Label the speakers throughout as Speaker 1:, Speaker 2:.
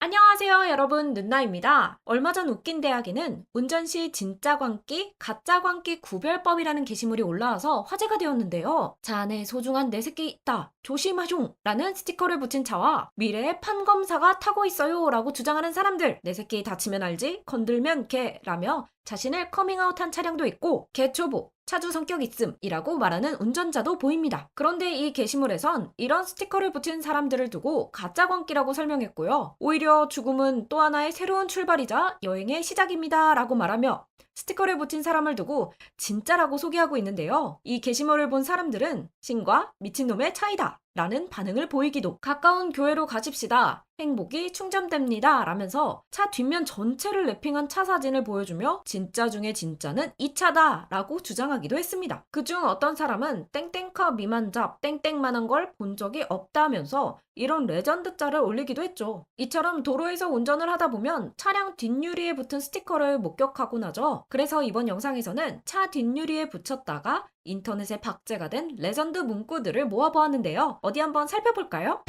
Speaker 1: 안녕하세요, 여러분. 눈나입니다. 얼마 전 웃긴 대학에는 운전 시 진짜 광기, 가짜 광기 구별법이라는 게시물이 올라와서 화제가 되었는데요. 차 안에 소중한 내 새끼 있다. 조심하숑! 라는 스티커를 붙인 차와 미래의 판검사가 타고 있어요. 라고 주장하는 사람들. 내 새끼 다치면 알지? 건들면 개! 라며 자신을 커밍아웃한 차량도 있고 개초보, 차주 성격 있음이라고 말하는 운전자도 보입니다. 그런데 이 게시물에선 이런 스티커를 붙인 사람들을 두고 가짜 광기라고 설명했고요. 오히려 죽음은 또 하나의 새로운 출발이자 여행의 시작입니다 라고 말하며 스티커를 붙인 사람을 두고 진짜라고 소개하고 있는데요. 이 게시물을 본 사람들은 신과 미친놈의 차이다 라는 반응을 보이기도, 가까운 교회로 가십시다, 행복이 충전됩니다 라면서 차 뒷면 전체를 랩핑한 차 사진을 보여주며 진짜 중에 진짜는 이 차다 라고 주장하기도 했습니다. 그중 어떤 사람은 땡땡카 미만잡 땡땡만한 걸 본 적이 없다면서 이런 레전드 짤을 올리기도 했죠. 이처럼 도로에서 운전을 하다 보면 차량 뒷유리에 붙은 스티커를 목격하곤 하죠. 그래서 이번 영상에서는 차 뒷유리에 붙였다가 인터넷에 박제가 된 레전드 문구들을 모아보았는데요. 어디 한번 살펴볼까요?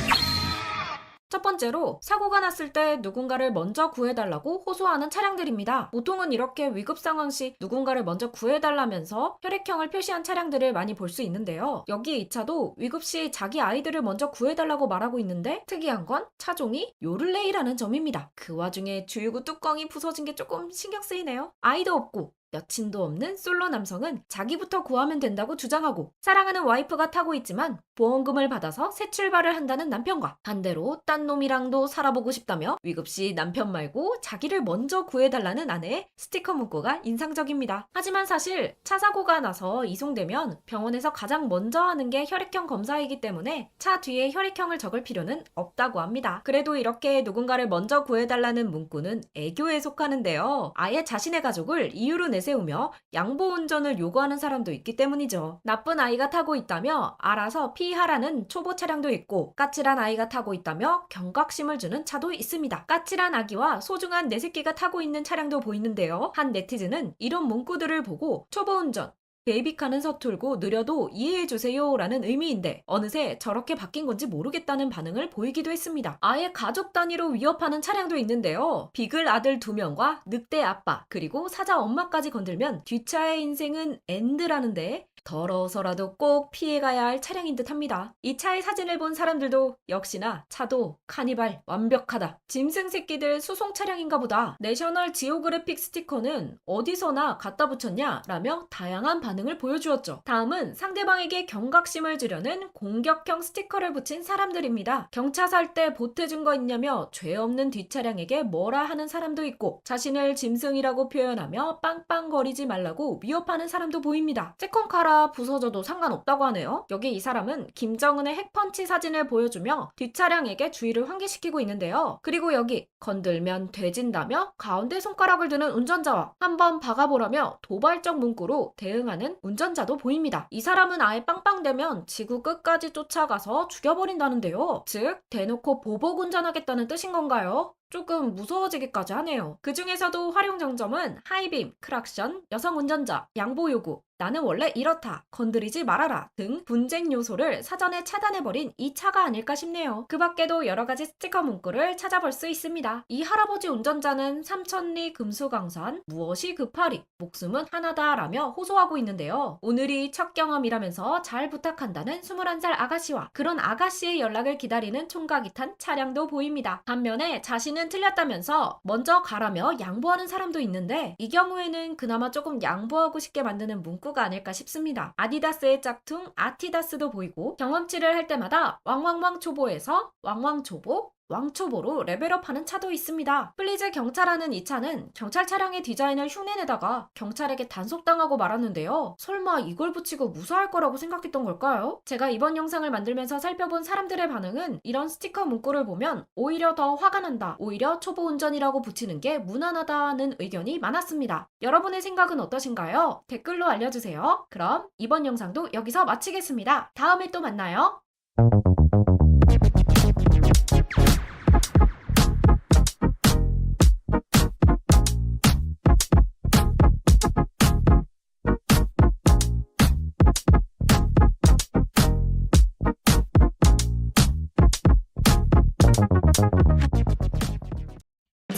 Speaker 1: 첫 번째로, 사고가 났을 때 누군가를 먼저 구해달라고 호소하는 차량들입니다. 보통은 이렇게 위급 상황 시 누군가를 먼저 구해달라면서 혈액형을 표시한 차량들을 많이 볼 수 있는데요. 여기 이 차도 위급 시 자기 아이들을 먼저 구해달라고 말하고 있는데 특이한 건 차종이 요를레이라는 점입니다. 그 와중에 주유구 뚜껑이 부서진 게 조금 신경 쓰이네요. 아이도 없고 여친도 없는 솔로 남성은 자기부터 구하면 된다고 주장하고, 사랑하는 와이프가 타고 있지만 보험금을 받아서 새 출발을 한다는 남편과 반대로 딴 놈이랑도 살아보고 싶다며 위급시 남편 말고 자기를 먼저 구해달라는 아내의 스티커 문구가 인상적입니다. 하지만 사실 차 사고가 나서 이송되면 병원에서 가장 먼저 하는 게 혈액형 검사이기 때문에 차 뒤에 혈액형을 적을 필요는 없다고 합니다. 그래도 이렇게 누군가를 먼저 구해달라는 문구는 애교에 속하는데요. 아예 자신의 가족을 이유로 내세우며 양보 운전을 요구하는 사람도 있기 때문이죠. 나쁜 아이가 타고 있다며 알아서 피하라는 초보 차량도 있고, 까칠한 아이가 타고 있다며 경각심을 주는 차도 있습니다. 까칠한 아기와 소중한 내 새끼가 타고 있는 차량도 보이는데요. 한 네티즌은 이런 문구들을 보고 초보 운전, 베이비카는 서툴고 느려도 이해해주세요 라는 의미인데 어느새 저렇게 바뀐 건지 모르겠다는 반응을 보이기도 했습니다. 아예 가족 단위로 위협하는 차량도 있는데요. 비글 아들 2명과 늑대 아빠, 그리고 사자 엄마까지 건들면 뒷차의 인생은 엔드라는데 더러워서라도 꼭 피해가야 할 차량인 듯 합니다. 이 차의 사진을 본 사람들도 역시나 차도 카니발 완벽하다, 짐승 새끼들 수송 차량인가 보다, 내셔널 지오그래픽 스티커는 어디서나 갖다 붙였냐 라며 다양한 반응을 보여주었죠. 다음은 상대방에게 경각심을 주려는 공격형 스티커를 붙인 사람들입니다. 경차 살 때 보태준 거 있냐며 죄 없는 뒷차량에게 뭐라 하는 사람도 있고, 자신을 짐승이라고 표현하며 빵빵거리지 말라고 위협하는 사람도 보입니다. 세컨카라 부서져도 상관없다고 하네요. 여기 이 사람은 김정은의 핵펀치 사진을 보여주며 뒷차량에게 주의를 환기시키고 있는데요. 그리고 여기 건들면 돼진다며 가운데 손가락을 드는 운전자와 한번 박아보라며 도발적 문구로 대응하는 운전자도 보입니다. 이 사람은 아예 빵빵대면 지구 끝까지 쫓아가서 죽여버린다는데요. 즉 대놓고 보복 운전하겠다는 뜻인 건가요? 조금 무서워지기까지 하네요. 그 중에서도 활용 정점은 하이빔, 크락션, 여성 운전자, 양보 요구, 나는 원래 이렇다, 건드리지 말아라 등 분쟁 요소를 사전에 차단해버린 이 차가 아닐까 싶네요. 그 밖에도 여러가지 스티커 문구를 찾아볼 수 있습니다. 이 할아버지 운전자는 삼천리 금수강산, 무엇이 급하리, 목숨은 하나다 라며 호소하고 있는데요. 오늘이 첫 경험이라면서 잘 부탁한다는 21살 아가씨와 그런 아가씨의 연락을 기다리는 총각이 탄 차량도 보입니다. 반면에 자신은 틀렸다면서 먼저 가라며 양보하는 사람도 있는데, 이 경우에는 그나마 조금 양보하고 싶게 만드는 문구가 아닐까 싶습니다. 아디다스의 짝퉁 아티다스도 보이고, 경험치를 할 때마다 왕왕왕 초보에서 왕왕 초보, 왕초보로 레벨업하는 차도 있습니다. 플리즈 경차라는 이 차는 경찰 차량의 디자인을 흉내내다가 경찰에게 단속당하고 말았는데요. 설마 이걸 붙이고 무사할 거라고 생각했던 걸까요? 제가 이번 영상을 만들면서 살펴본 사람들의 반응은 이런 스티커 문구를 보면 오히려 더 화가 난다, 오히려 초보 운전이라고 붙이는 게 무난하다는 의견이 많았습니다. 여러분의 생각은 어떠신가요? 댓글로 알려주세요. 그럼 이번 영상도 여기서 마치겠습니다. 다음에 또 만나요.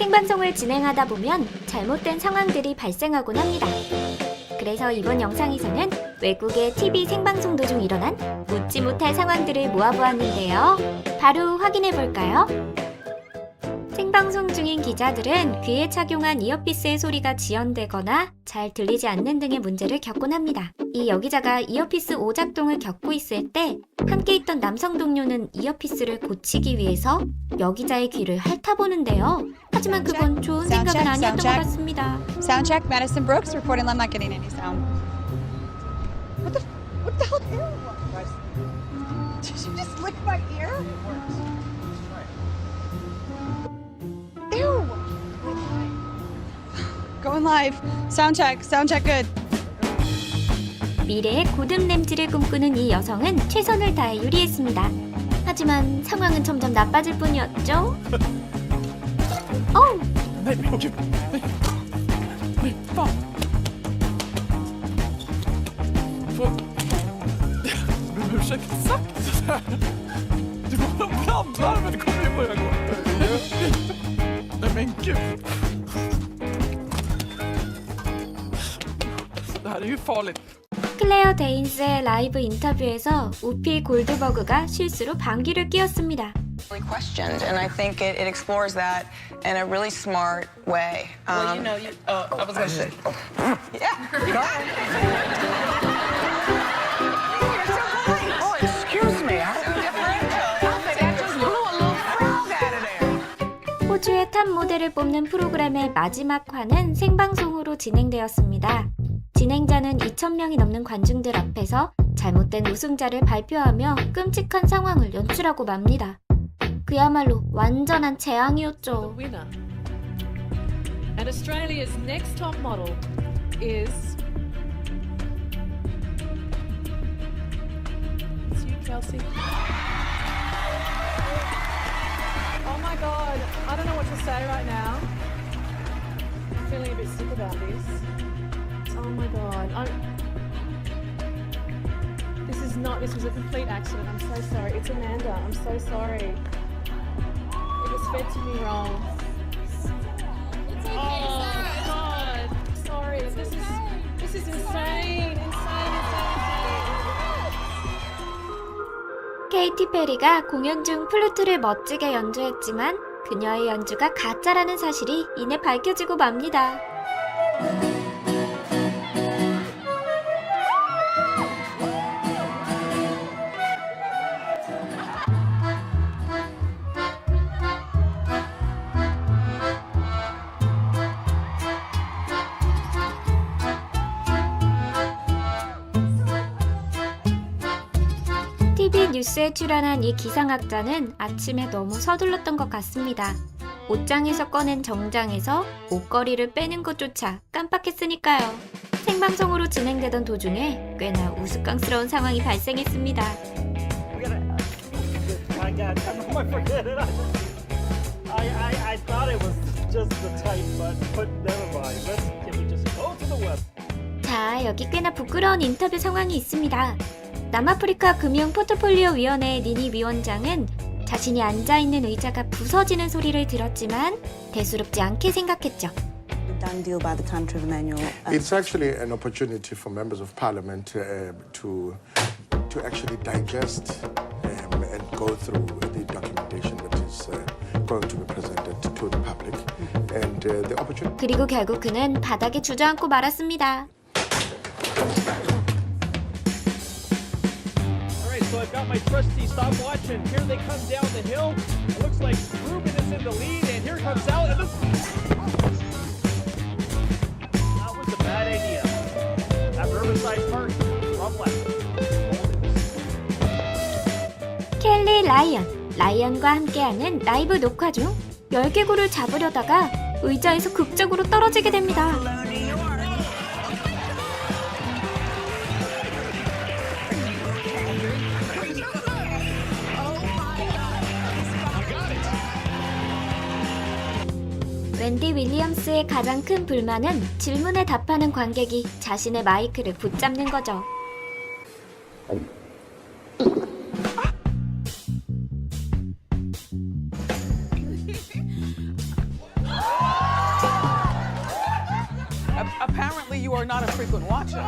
Speaker 2: 생방송을 진행하다 보면 잘못된 상황들이 발생하곤 합니다. 그래서 이번 영상에서는 외국의 TV 생방송 도중 일어난 웃지 못할 상황들을 모아보았는데요. 바로 확인해볼까요? 생방송 중인 기자들은 귀에 착용한 이어피스의 소리가 지연되거나 잘 들리지 않는 등의 문제를 겪곤 합니다. 이 여기자가 이어피스 오작동을 겪고 있을 때 함께 있던 남성 동료는 이어피스를 고치기 위해서 여기자의 귀를 핥아보는데요. 하지만 그건 좋은 생각은 아니었던 것 같습니다.
Speaker 3: Soundcheck, Madison Brooks reporting I'm not getting any sound. What the hell ear was? Did you just lick my ear? Ew! Going live. Soundcheck good.
Speaker 2: 미래의 고든 램지를 꿈꾸는 이 여성은 최선을 다해 요리했습니다. 하지만 상황은 점점 나빠질 뿐이었죠. 어우!
Speaker 4: Ursäkta? Du går och blandar men det kommer ju börja gå. Nej men gud. Det här är ju farligt.
Speaker 2: 클레어 데인스의 라이브 인터뷰에서 우피 골드버그가 실수로 방귀를 뀌었습니다.
Speaker 5: Questioned, and I think it explores that in a really smart way.
Speaker 6: Well, you know, I was going to say.
Speaker 5: Yeah. Oh, excuse me. I think I just blew a little frog out of there.
Speaker 2: 호주의 탑 모델을 뽑는 프로그램의 마지막 화는 생방송으로 진행되었습니다. 진행자는 2,000명이 넘는 관중들 앞에서 잘못된 우승자를 발표하며 끔찍한 상황을 연출하고 맙니다. 그야말로 완전한 재앙이었죠.
Speaker 7: The winner. And Australia's next top model is. It's you, Kelsey. Oh my God, I don't know what to say right now. I'm feeling a bit sick about this. Oh my God. This was a complete accident. I'm so sorry. It's Amanda. I'm so sorry. It was fed to me wrong. Oh God. Sorry. This is insane.
Speaker 2: 케이티 페리가 공연 중 플루트를 멋지게 연주했지만 그녀의 연주가 가짜라는 사실이 이내 밝혀지고 맙니다. TV 뉴스에 출연한 이 기상학자는 아침에 너무 서둘렀던 것 같습니다. 옷장에서 꺼낸 정장에서 옷걸이를 빼는 것조차 깜빡했으니까요. 생방송으로 진행되던 도중에 꽤나 우스꽝스러운 상황이 발생했습니다.
Speaker 8: I thought it was just the type, but never mind. Can we just go to the web?
Speaker 2: 자, 여기 꽤나 부끄러운 인터뷰 상황이 있습니다. 남아프리카 금융 포트폴리오 위원회의 니니 위원장은 자신이 앉아있는 의자가 부서지는 소리를 들었지만 대수롭지 않게 생각했죠.
Speaker 9: Done deal by the time Trevor Manuel.
Speaker 10: It's actually an opportunity for members of parliament to actually digest and go through the documentation that is going to be presented to the public. And the opportunity.
Speaker 2: 그리고 결국 그는 바닥에 주저앉고 말았습니다.
Speaker 8: So I've got my trusty stopwatch, and here they come down the hill. It looks like Ruben is in the lead, and here comes Al. And that was a bad idea. At Riverside Park, from left.
Speaker 2: 켈리 라이언과 함께하는 라이브 녹화 중 열개구를 잡으려다가 의자에서 극적으로 떨어지게 됩니다. 웬디 윌리엄스의 가장 큰 불만은 질문에 답하는 관객이 자신의 마이크를 붙잡는 거죠.
Speaker 5: You are not a frequent watcher.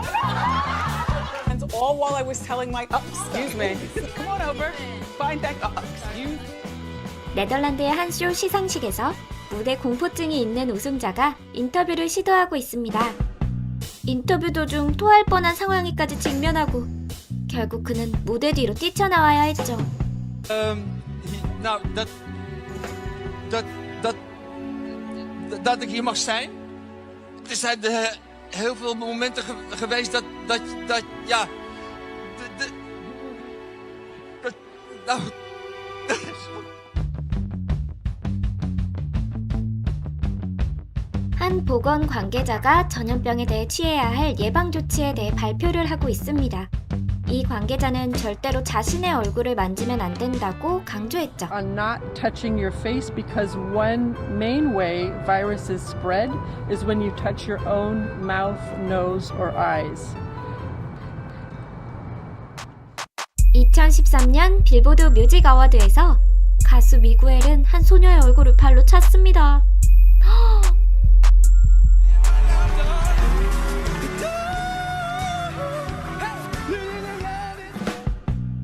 Speaker 5: And all while I was telling my, excuse me, come on over, fine, thank, excuse.
Speaker 2: 네덜란드의 한 쇼 시상식에서 무대 공포증이 있는 우승자가 인터뷰를 시도하고 있습니다. 인터뷰 도중 토할 뻔한 상황에까지 직면하고 결국 그는 무대 뒤로 뛰쳐나와야 했죠.
Speaker 4: Nou, dat ik hier mag zijn. Er zijn heel veel momenten geweest dat ja. Nou.
Speaker 2: 한 보건 관계자가 전염병에 대해 취해야 할 예방 조치에 대해 발표를 하고 있습니다. 이 관계자는 절대로 자신의 얼굴을 만지면 안 된다고 강조했죠.
Speaker 7: On not touching your face because one main way viruses spread is when you touch your own mouth, nose, or eyes.
Speaker 2: 2013년 빌보드 뮤직 어워드에서 가수 미구엘은 한 소녀의 얼굴을 발로 찼습니다.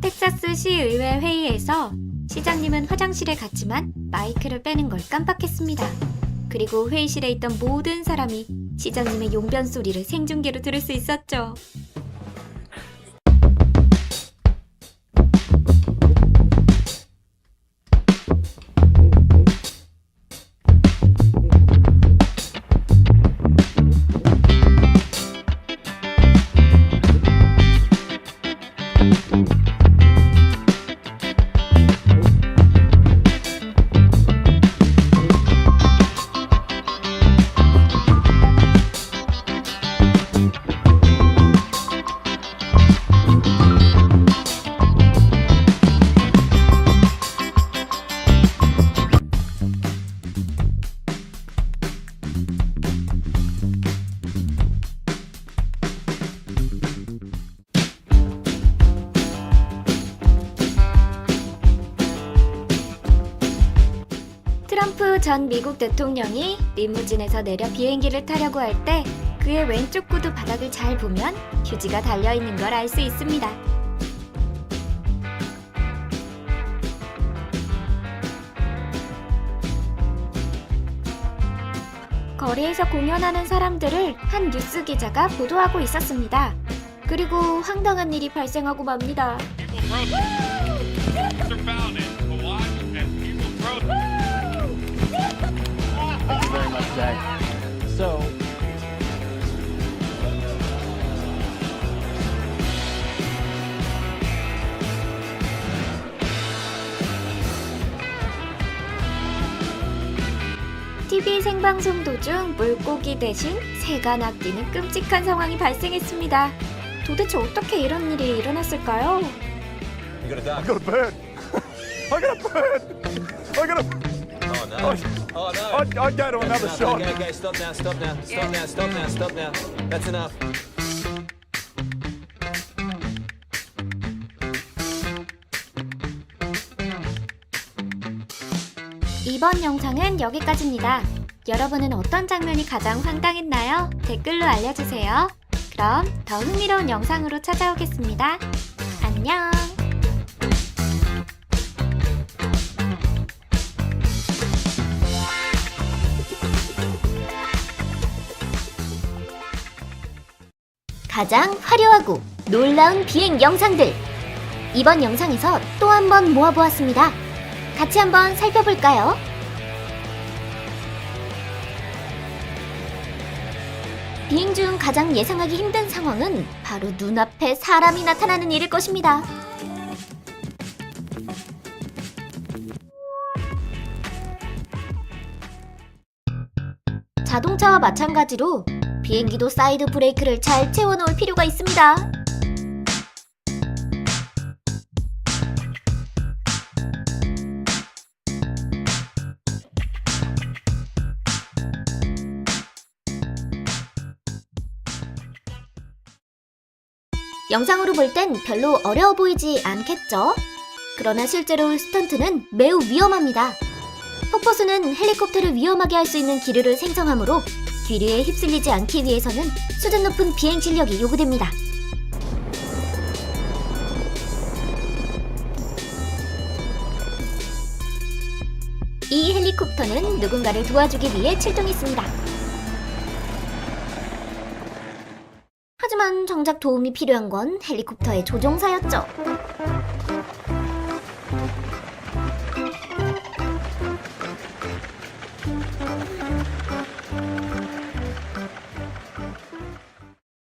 Speaker 2: 텍사스 시의회 회의에서 시장님은 화장실에 갔지만 마이크를 빼는 걸 깜빡했습니다. 그리고 회의실에 있던 모든 사람이 시장님의 용변 소리를 생중계로 들을 수 있었죠. 트럼프 전 미국 대통령이 리무진에서 내려 비행기를 타려고 할 때 그의 왼쪽 구두 바닥을 잘 보면 휴지가 달려있는 걸 알 수 있습니다. 거리에서 공연하는 사람들을 한 뉴스 기자가 보도하고 있었습니다. 그리고 황당한 일이 발생하고 맙니다.
Speaker 8: Thank you very much, Zach. So,
Speaker 2: TV 생방송 도중 물고기 대신 새가 낚이는 끔찍한 상황이 발생했습니다. 도대체 어떻게 이런 일이 일어났을까요?
Speaker 8: I got a bird. I got a bird. I got a. Oh no. Oh no. I'd go to another shot. Okay, stop now, stop now. Stop now, stop now, stop now. That's enough.
Speaker 2: 이번 영상은 여기까지입니다. 여러분은 어떤 장면이 가장 황당했나요? 댓글로 알려주세요. 그럼 더 흥미로운 영상으로 찾아오겠습니다. 안녕! 가장 화려하고 놀라운 비행 영상들! 이번 영상에서 또 한 번 모아보았습니다. 같이 한번 살펴볼까요? 비행 중 가장 예상하기 힘든 상황은 바로 눈앞에 사람이 나타나는 일일 것입니다. 자동차와 마찬가지로 비행기도 사이드 브레이크를 잘 채워놓을 필요가 있습니다. 영상으로 볼 땐 별로 어려워 보이지 않겠죠? 그러나 실제로 스턴트는 매우 위험합니다. 폭포수는 헬리콥터를 위험하게 할 수 있는 기류를 생성하므로 기류에 휩쓸리지 않기 위해서는 수준 높은 비행 실력이 요구됩니다. 이 헬리콥터는 누군가를 도와주기 위해 출동했습니다. 하지만 정작 도움이 필요한 건 헬리콥터의 조종사였죠.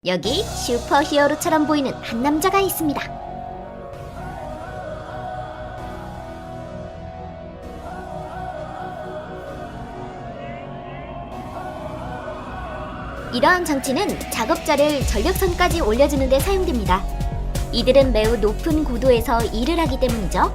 Speaker 2: 여기 슈퍼히어로처럼 보이는 한 남자가 있습니다. 이러한 장치는 작업자를 전력선까지 올려주는 데 사용됩니다. 이들은 매우 높은 고도에서 일을 하기 때문이죠.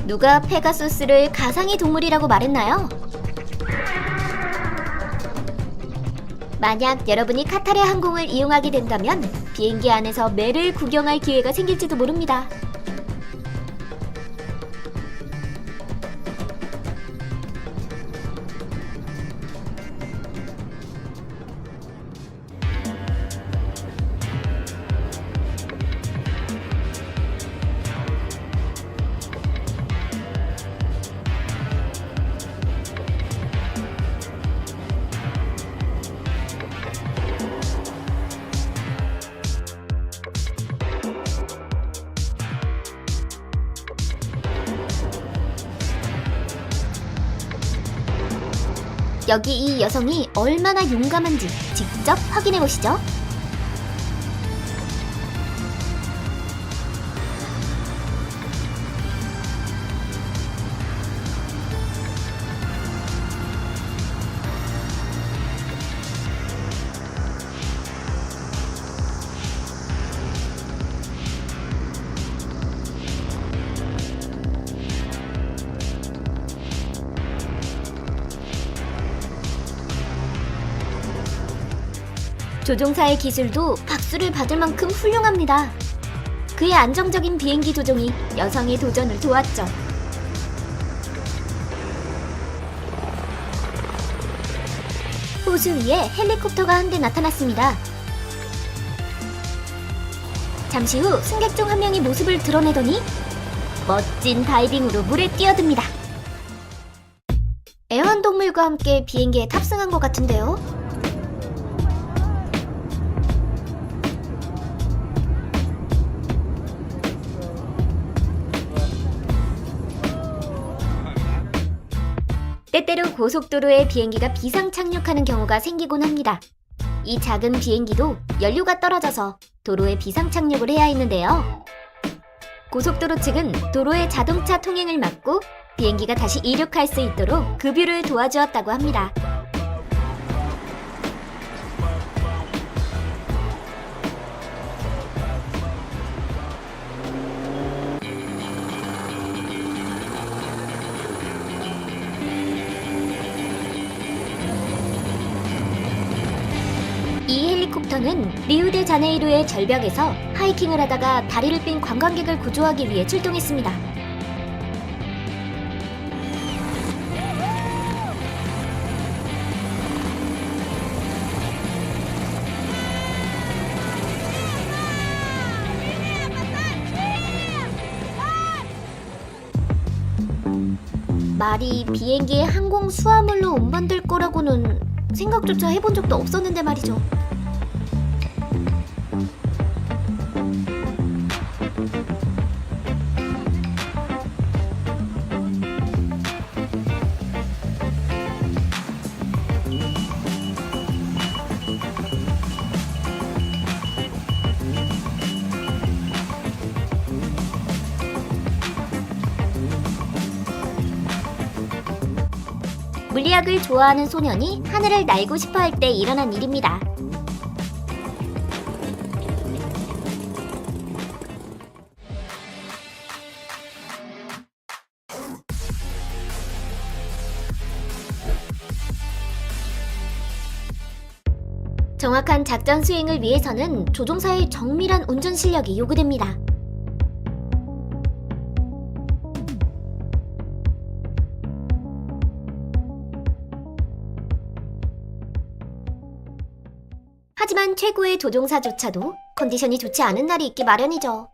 Speaker 2: 누가 페가수스를 가상의 동물이라고 말했나요? 만약 여러분이 카타르 항공을 이용하게 된다면 비행기 안에서 매를 구경할 기회가 생길지도 모릅니다. 여기 이 여성이 얼마나 용감한지 직접 확인해 보시죠. 조종사의 기술도 박수를 받을 만큼 훌륭합니다. 그의 안정적인 비행기 조종이 여성의 도전을 도왔죠. 호수 위에 헬리콥터가 한 대 나타났습니다. 잠시 후 승객 중 한 명이 모습을 드러내더니 멋진 다이빙으로 물에 뛰어듭니다. 애완동물과 함께 비행기에 탑승한 것 같은데요. 때때로 고속도로에 비행기가 비상 착륙하는 경우가 생기곤 합니다. 이 작은 비행기도 연료가 떨어져서 도로에 비상 착륙을 해야 했는데요. 고속도로 측은 도로의 자동차 통행을 막고 비행기가 다시 이륙할 수 있도록 급유를 도와주었다고 합니다. 이 헬리콥터는 리우데자네이루의 절벽에서 하이킹을 하다가 다리를 삔 관광객을 구조하기 위해 출동했습니다. 말이 비행기에 항공 수화물로 운반될 거라고는 생각조차 해본 적도 없었는데 말이죠. 물리학을 좋아하는 소년이 하늘을 날고 싶어 할 때 일어난 일입니다. 정확한 작전 수행을 위해서는 조종사의 정밀한 운전 실력이 요구됩니다. 하지만 최고의 조종사조차도 컨디션이 좋지 않은 날이 있기 마련이죠.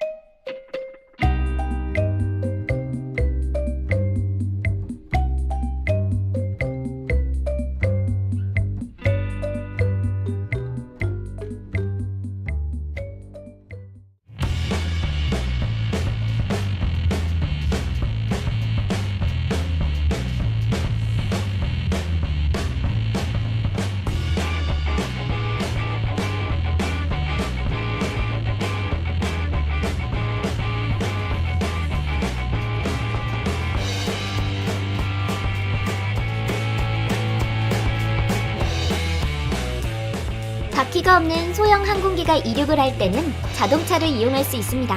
Speaker 2: 바퀴가 없는 소형 항공기가 이륙을 할 때는 자동차를 이용할 수 있습니다.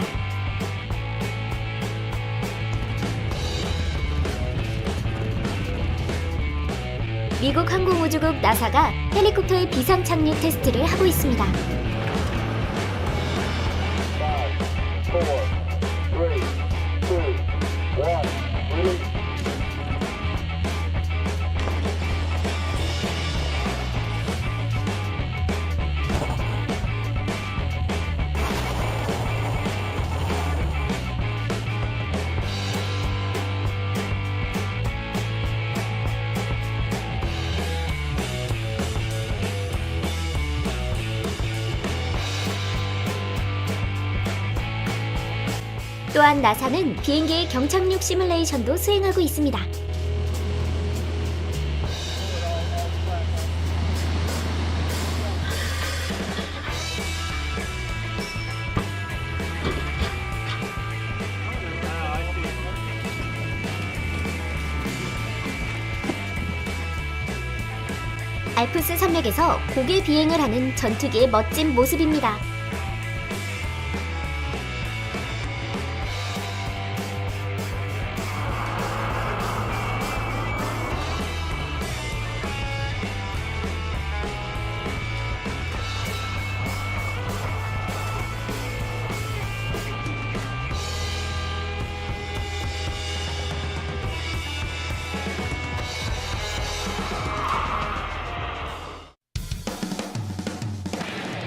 Speaker 2: 미국 항공우주국 나사가 헬리콥터의 비상 착륙 테스트를 하고 있습니다. 또한 나사는 비행기의 경착륙 시뮬레이션도 수행하고 있습니다. 알프스 산맥에서 고개 비행을 하는 전투기의 멋진 모습입니다.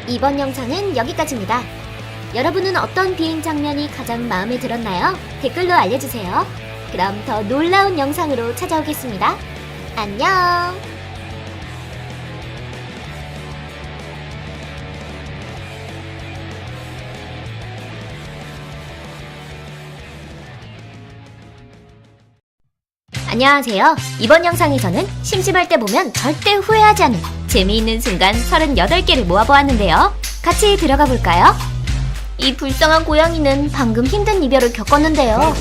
Speaker 2: 이번 영상은 여기까지입니다. 여러분은 어떤 비행 장면이 가장 마음에 들었나요? 댓글로 알려주세요. 그럼 더 놀라운 영상으로 찾아오겠습니다. 안녕! 안녕하세요. 이번 영상에서는 심심할 때 보면 절대 후회하지 않는 재미있는 순간 38개를 모아보았는데요. 같이 들어가 볼까요? 이 불쌍한 고양이는 방금 힘든 이별을 겪었는데요.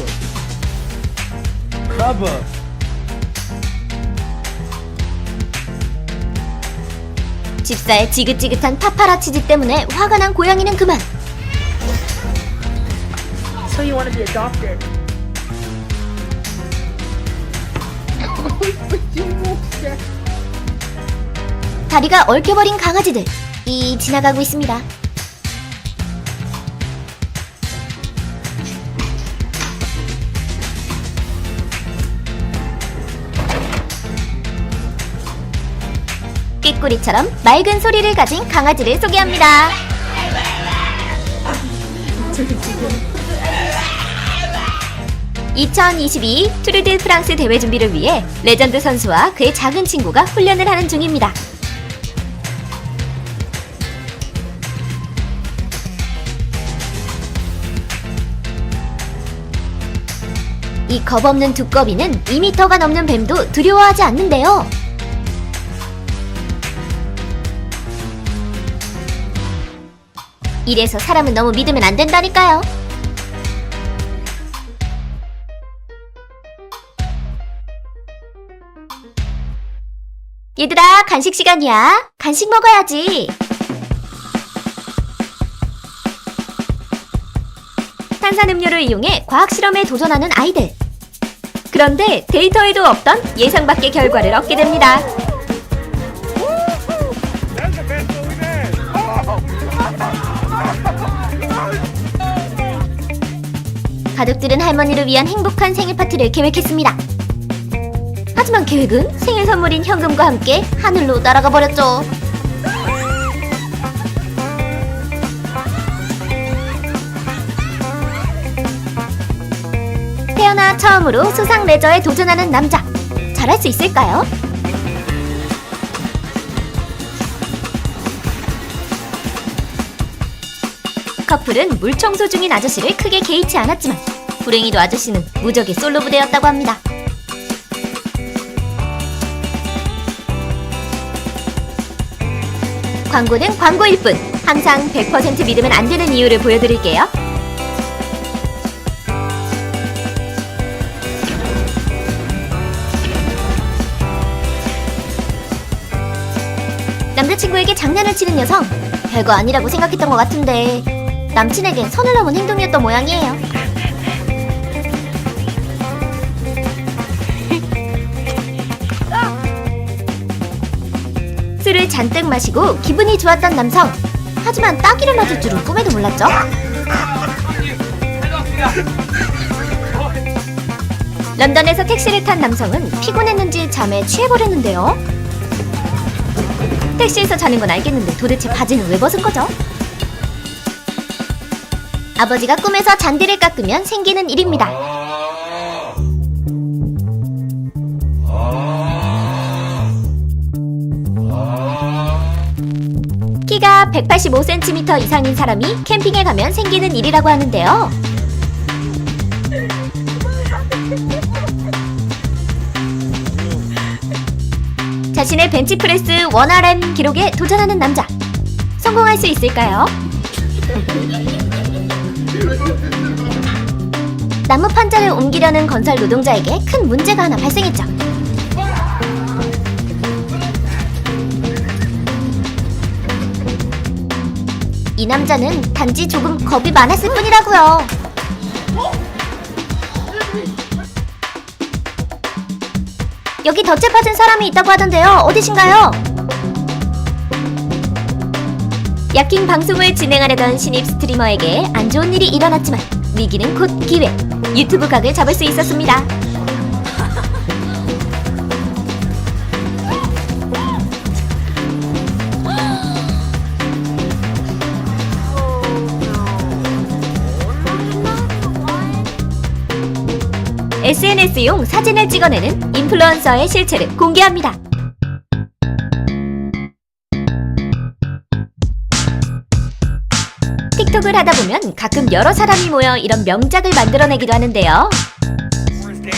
Speaker 2: 집사의 지긋지긋한 파파라치지 때문에 화가 난 고양이는 그만.
Speaker 7: So you want to be adopted?
Speaker 2: 다리가 얽혀버린 강아지들 지나가고 있습니다. 꾀꼬리처럼 맑은 소리를 가진 강아지를 소개합니다. (2022) 투르드 프랑스 대회 준비를 위해 레전드 선수와 그의 작은 친구가 훈련을 하는 중입니다. 이 겁없는 두꺼비는 2m가 넘는 뱀도 두려워하지 않는데요. 이래서 사람은 너무 믿으면 안 된다니까요. 얘들아, 간식 시간이야. 간식 먹어야지. 탄산음료를 이용해 과학실험에 도전하는 아이들. 그런데 데이터에도 없던 예상 밖의 결과를 얻게 됩니다.
Speaker 8: That's the best over there.
Speaker 2: 가족들은 할머니를 위한 행복한 생일 파티를 계획했습니다. 하지만 계획은 생일 선물인 현금과 함께 하늘로 날아가 버렸죠. 태어나 처음으로 수상 레저에 도전하는 남자. 잘할 수 있을까요? 커플은 물 청소 중인 아저씨를 크게 개의치 않았지만 불행히도 아저씨는 무적의 솔로 부대였다고 합니다. 광고는 광고일 뿐 항상 100% 믿으면 안 되는 이유를 보여드릴게요. 남자친구에게 장난을 치는 여성. 별거 아니라고 생각했던 것 같은데 남친에겐 선을 넘은 행동이었던 모양이에요. 술을 잔뜩 마시고 기분이 좋았던 남성. 하지만 따귀를 맞을 줄은 꿈에도 몰랐죠. 런던에서 택시를 탄 남성은 피곤했는지 잠에 취해버렸는데요. 택시에서 자는 건 알겠는데 도대체 바지는 왜 벗은 거죠? 아버지가 꿈에서 잔디를 깎으면 생기는 일입니다. 키가 185cm 이상인 사람이 캠핑에 가면 생기는 일이라고 하는데요. 자신의 벤치프레스 1RM 기록에 도전하는 남자. 성공할 수 있을까요? 나무 판자를 옮기려는 건설 노동자에게 큰 문제가 하나 발생했죠. 이 남자는 단지 조금 겁이 많았을 뿐이라고요. 여기 덫에 빠진 사람이 있다고 하던데요. 어디신가요? 야킹 방송을 진행하려던 신입 스트리머에게 안 좋은 일이 일어났지만 위기는 곧 기회. 유튜브 각을 잡을 수 있었습니다. SNS용 사진을 찍어내는 인플루언서의 실체를 공개합니다. 틱톡을 하다 보면 가끔 여러 사람이 모여 이런 명작을 만들어내기도 하는데요.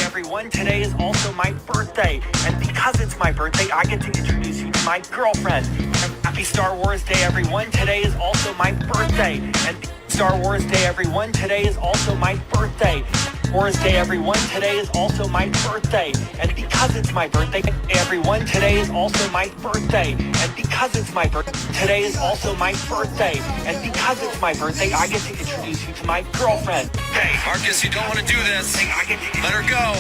Speaker 11: Everyone, today is also my birthday, and because it's my birthday, I get to introduce you to my girlfriend. Happy Star Wars Day, everyone! Today is also my birthday, and Star Wars Day, everyone! Today is also my birthday. Wars Day, everyone! Today is also my birthday, and because it's my birthday, everyone! Today is also my birthday, and because it's my birthday, today is also my birthday, and because it's my birthday, I get to introduce you to my girlfriend.
Speaker 8: Hey, Marcus, you don't want to do this. Let her go.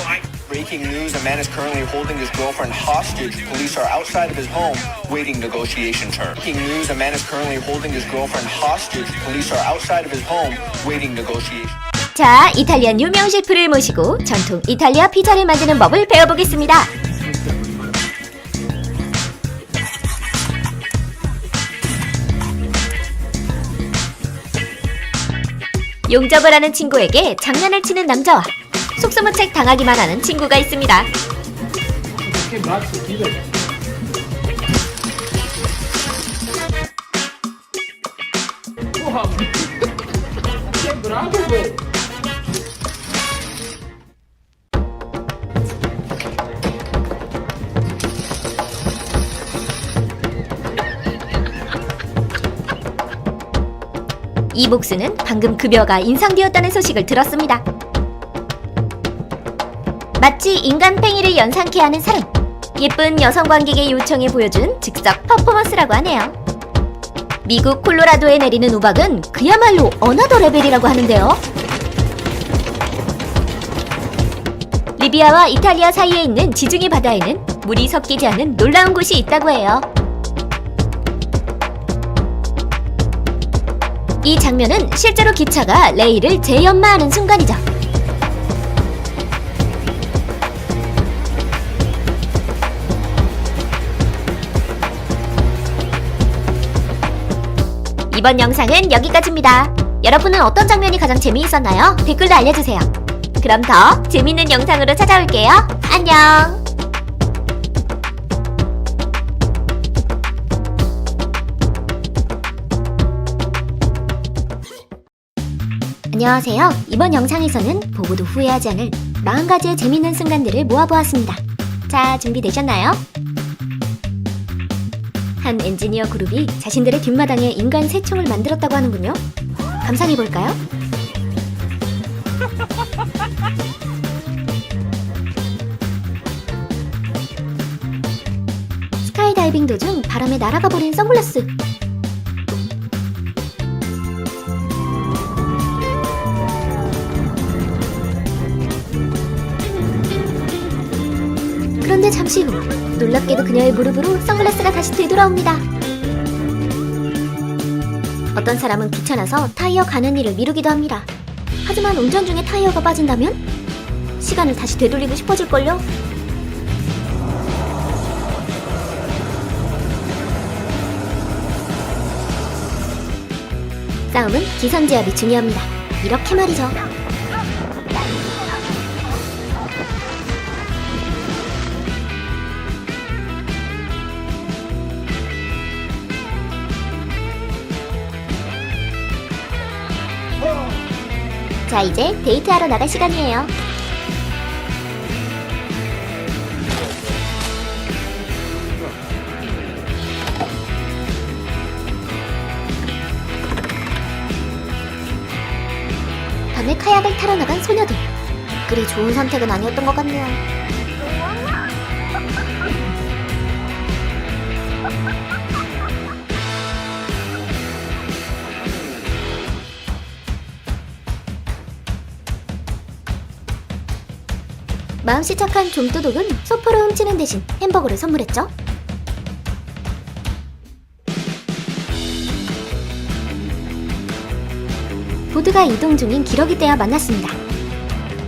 Speaker 11: Breaking news, a man is currently holding his girlfriend hostage. Police are outside of his home waiting negotiation terms. Breaking news, a man is currently holding his girlfriend hostage. Police are outside of his home waiting negotiation.
Speaker 2: 자, 이탈리안 유명 셰프를 모시고 전통 이탈리아 피자를 만드는 법을 배워보겠습니다. 용접을 하는 친구에게 장난을 치는 남자와 속수무책 당하기만 하는 친구가 있습니다. 이 복수는 방금 급여가 인상되었다는 소식을 들었습니다. 마치 인간 팽이를 연상케 하는 사람. 예쁜 여성 관객의 요청에 보여준 즉석 퍼포먼스라고 하네요. 미국 콜로라도에 내리는 우박은 그야말로 어나더 레벨이라고 하는데요. 리비아와 이탈리아 사이에 있는 지중해 바다에는 물이 섞이지 않는 놀라운 곳이 있다고 해요. 이 장면은 실제로 기차가 레일을 재연마하는 순간이죠. 이번 영상은 여기까지입니다. 여러분은 어떤 장면이 가장 재미있었나요? 댓글로 알려주세요. 그럼 더 재밌는 영상으로 찾아올게요. 안녕! 안녕하세요. 이번 영상에서는 보고도 후회하지 않을 40가지의 재밌는 순간들을 모아보았습니다. 자, 준비되셨나요? 한 엔지니어 그룹이 자신들의 뒷마당에 인간 새총을 만들었다고 하는군요. 감상해볼까요? 스카이다이빙 도중 바람에 날아가 버린 선글라스. 그런데 잠시 후 놀랍게도 그녀의 무릎으로 선글라스가 다시 되돌아옵니다. 어떤 사람은 귀찮아서 타이어 가는 일을 미루기도 합니다. 하지만 운전 중에 타이어가 빠진다면 시간을 다시 되돌리고 싶어질걸요? 싸움은 기선제압이 중요합니다. 이렇게 말이죠. 자, 이제 데이트하러 나갈 시간이에요. 밤에 카약을 타러 나간 소녀들. 그리 좋은 선택은 아니었던 것 같네요. 마음씨 착한 좀도둑은 소포를 훔치는 대신 햄버거를 선물했죠. 보드가 이동 중인 기러기 떼와 만났습니다.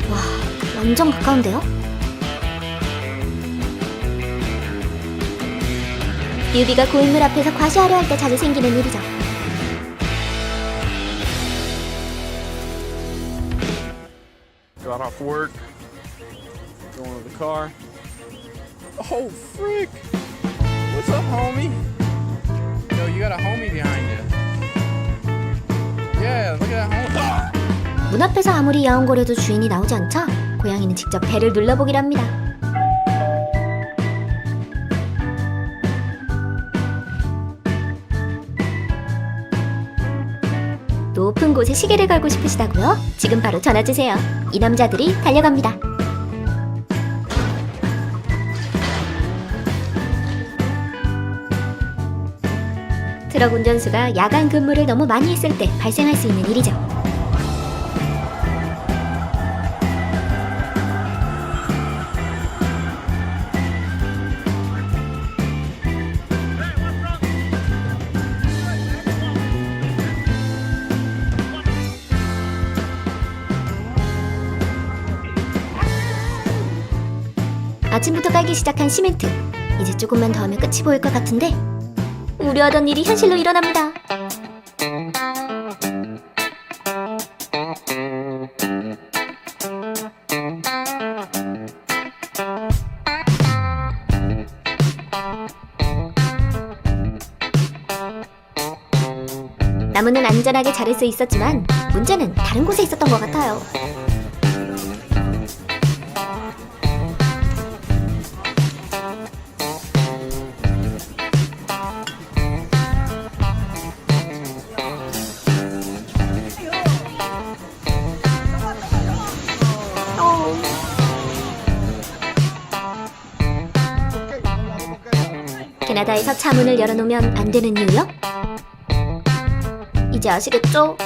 Speaker 2: 와, 완전 가까운데요? 뮤비가 고인물 앞에서 과시하려 할 때 자주 생기는 일이죠.
Speaker 4: Got off work. Going to the car. Oh, frick! What's up, homie? Yo, you got a homie behind you. Yeah, look at that homie.
Speaker 2: 문 앞에서 아무리 야옹거려도 주인이 나오지 않자 고양이는 직접 배를 눌러보기로 합니다. 높은 곳에 시계를 걸고 싶으시다고요? 지금 바로 전화주세요. 이 남자들이 달려갑니다. 트럭 운전수가 야간 근무를 너무 많이 했을 때 발생할 수 있는 일이죠. 아침부터 깔기 시작한 시멘트. 이제 조금만 더 하면 끝이 보일 것 같은데 우려하던 일이 현실로 일어납니다. 나무는 안전하게 자를 수 있었지만 문제는 다른 곳에 있었던 것 같아요. 캐나다에서 차 문을 열어놓으면 안 되는 이유요? 이제 아시겠죠?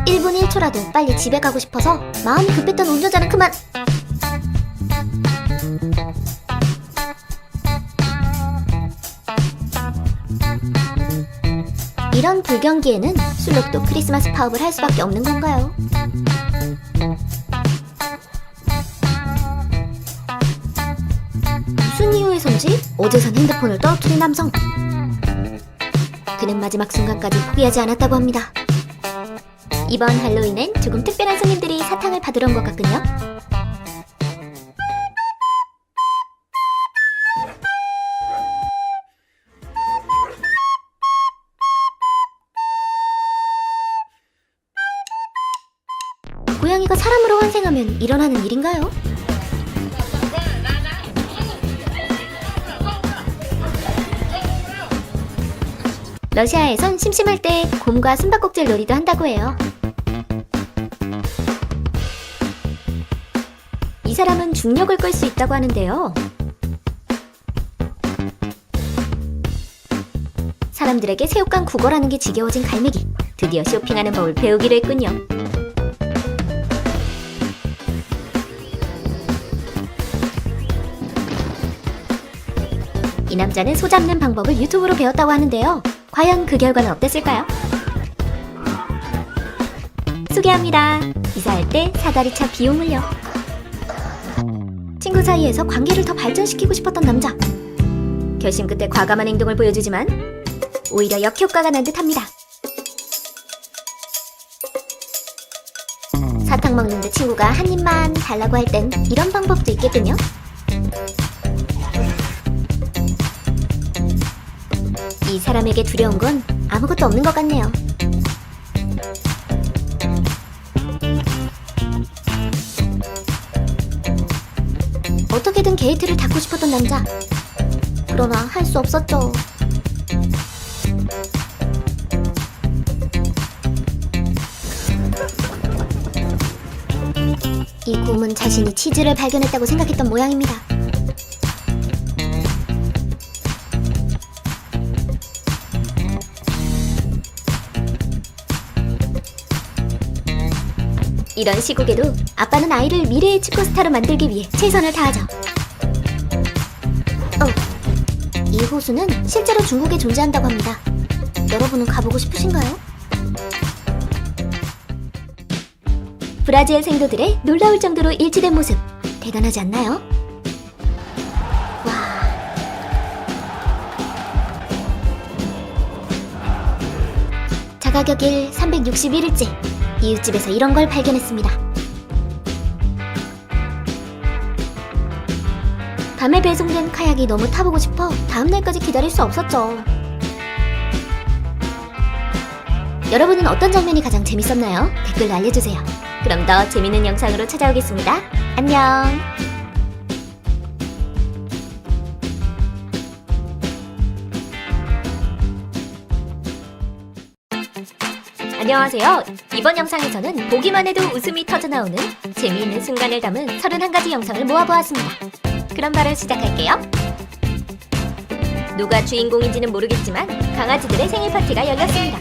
Speaker 2: 1분 1초라도 빨리 집에 가고 싶어서 마음이 급했던 운전자는 그만! 이런 불경기에는 술록도 크리스마스 파업을 할 수밖에 없는 건가요? 무슨 이유에선지 뭐지? 어제 산 핸드폰을 떨어뜨린 남성. 그는 마지막 순간까지 포기하지 않았다고 합니다. 이번 할로윈엔 조금 특별한 손님들이 사탕을 받으러 온 것 같군요. 고양이가 사람으로 환생하면 일어나는 일인가요? 러시아에선 심심할 때 곰과 숨바꼭질 놀이도 한다고 해요. 이 사람은 중력을 끌 수 있다고 하는데요. 사람들에게 새우깡 구걸하는 게 지겨워진 갈매기. 드디어 쇼핑하는 법을 배우기로 했군요. 이 남자는 소 잡는 방법을 유튜브로 배웠다고 하는데요. 과연 그 결과는 어땠을까요? 소개합니다. 이사할 때 사다리차 비용을요. 친구 사이에서 관계를 더 발전시키고 싶었던 남자. 결심 끝에 과감한 행동을 보여주지만 오히려 역효과가 난 듯합니다. 사탕 먹는데 친구가 한 입만 달라고 할 땐 이런 방법도 있겠군요. 이 사람에게 두려운 건 아무것도 없는 것 같네요. 어떻게든 게이트를 닫고 싶었던 남자. 그러나 할 수 없었죠. 이 곰은 자신이 치즈를 발견했다고 생각했던 모양입니다. 이런 시국에도 아빠는 아이를 미래의 축구스타로 만들기 위해 최선을 다하죠. 이 호수는 실제로 중국에 존재한다고 합니다. 여러분은 가보고 싶으신가요? 브라질 생도들의 놀라울 정도로 일치된 모습, 대단하지 않나요? 와. 자가격일 361일째. 이웃집에서 이런 걸 발견했습니다. 밤에 배송된 카약이 너무 타보고 싶어 다음날까지 기다릴 수 없었죠. 여러분은 어떤 장면이 가장 재밌었나요? 댓글로 알려주세요. 그럼 더 재밌는 영상으로 찾아오겠습니다. 안녕. 안녕하세요. 이번 영상에서는 보기만 해도 웃음이 터져나오는 재미있는 순간을 담은 31가지 영상을 모아보았습니다. 그럼 바로 시작할게요. 누가 주인공인지는 모르겠지만 강아지들의 생일 파티가 열렸습니다.